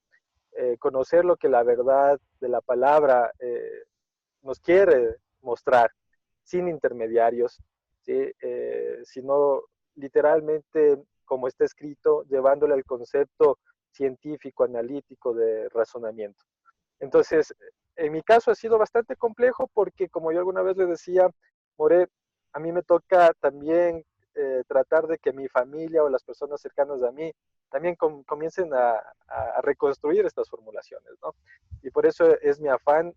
Conocer lo que la verdad de la palabra nos quiere mostrar, sin intermediarios, ¿sí? Sino literalmente, como está escrito, llevándole al concepto científico, analítico de razonamiento. Entonces, en mi caso ha sido bastante complejo porque, como yo alguna vez le decía, More, a mí me toca también tratar de que mi familia o las personas cercanas a mí también comiencen a reconstruir estas formulaciones, ¿no? Y por eso es mi afán,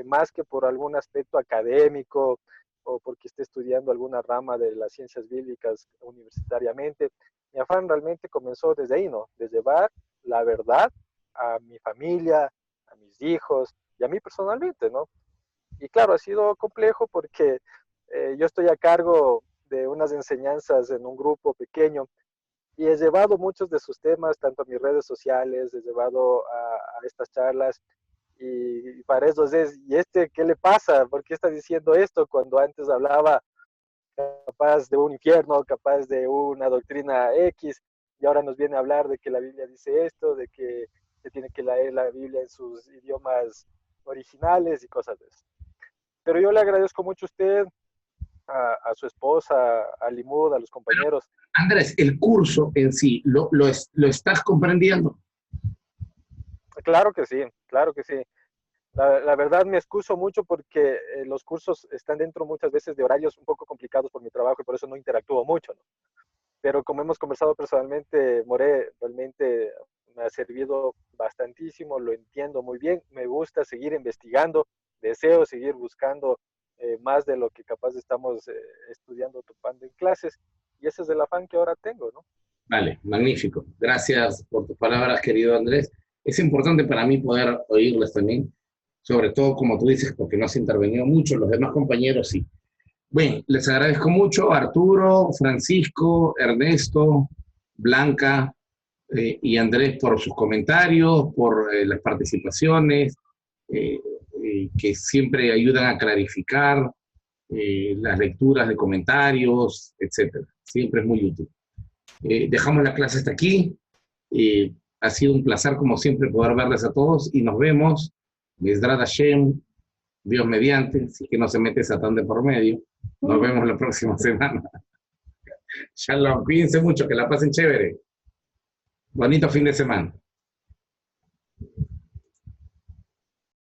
más que por algún aspecto académico o porque esté estudiando alguna rama de las ciencias bíblicas universitariamente, mi afán realmente comenzó desde ahí, ¿no? De llevar la verdad a mi familia, a mis hijos y a mí personalmente, ¿no? Y claro, ha sido complejo porque yo estoy a cargo de unas enseñanzas en un grupo pequeño y he llevado muchos de sus temas tanto a mis redes sociales, he llevado a estas charlas y para eso es, ¿y este qué le pasa? ¿Por qué está diciendo esto cuando antes hablaba capaz de un infierno, capaz de una doctrina X, y ahora nos viene a hablar de que la Biblia dice esto, de que se tiene que leer la Biblia en sus idiomas originales y cosas de eso? Pero yo le agradezco mucho a usted, a su esposa, a Limud, a los compañeros. Andrés, el curso en sí, ¿lo estás comprendiendo? Claro que sí, claro que sí. La verdad me excuso mucho porque los cursos están dentro muchas veces de horarios un poco complicados por mi trabajo y por eso no interactúo mucho, ¿no? Pero como hemos conversado personalmente, More, realmente me ha servido bastantísimo, lo entiendo muy bien, me gusta seguir investigando, deseo seguir buscando más de lo que capaz estamos estudiando, topando en clases, y ese es el afán que ahora tengo, ¿no? Vale, magnífico. Gracias por tus palabras, querido Andrés. Es importante para mí poder oírles también, sobre todo, como tú dices, porque no has intervenido mucho, los demás compañeros sí. Bueno, les agradezco mucho a Arturo, Francisco, Ernesto, Blanca y Andrés por sus comentarios, por las participaciones, eh, que siempre ayudan a clarificar las lecturas de comentarios, etcétera. Siempre es muy útil. Dejamos la clase hasta aquí. Ha sido un placer, como siempre, poder verles a todos y nos vemos. Mesdrat Hashem, Dios mediante, si es que no se mete Satán de por medio. Nos vemos la próxima semana. Shalom, cuídense mucho, que la pasen chévere. Bonito fin de semana.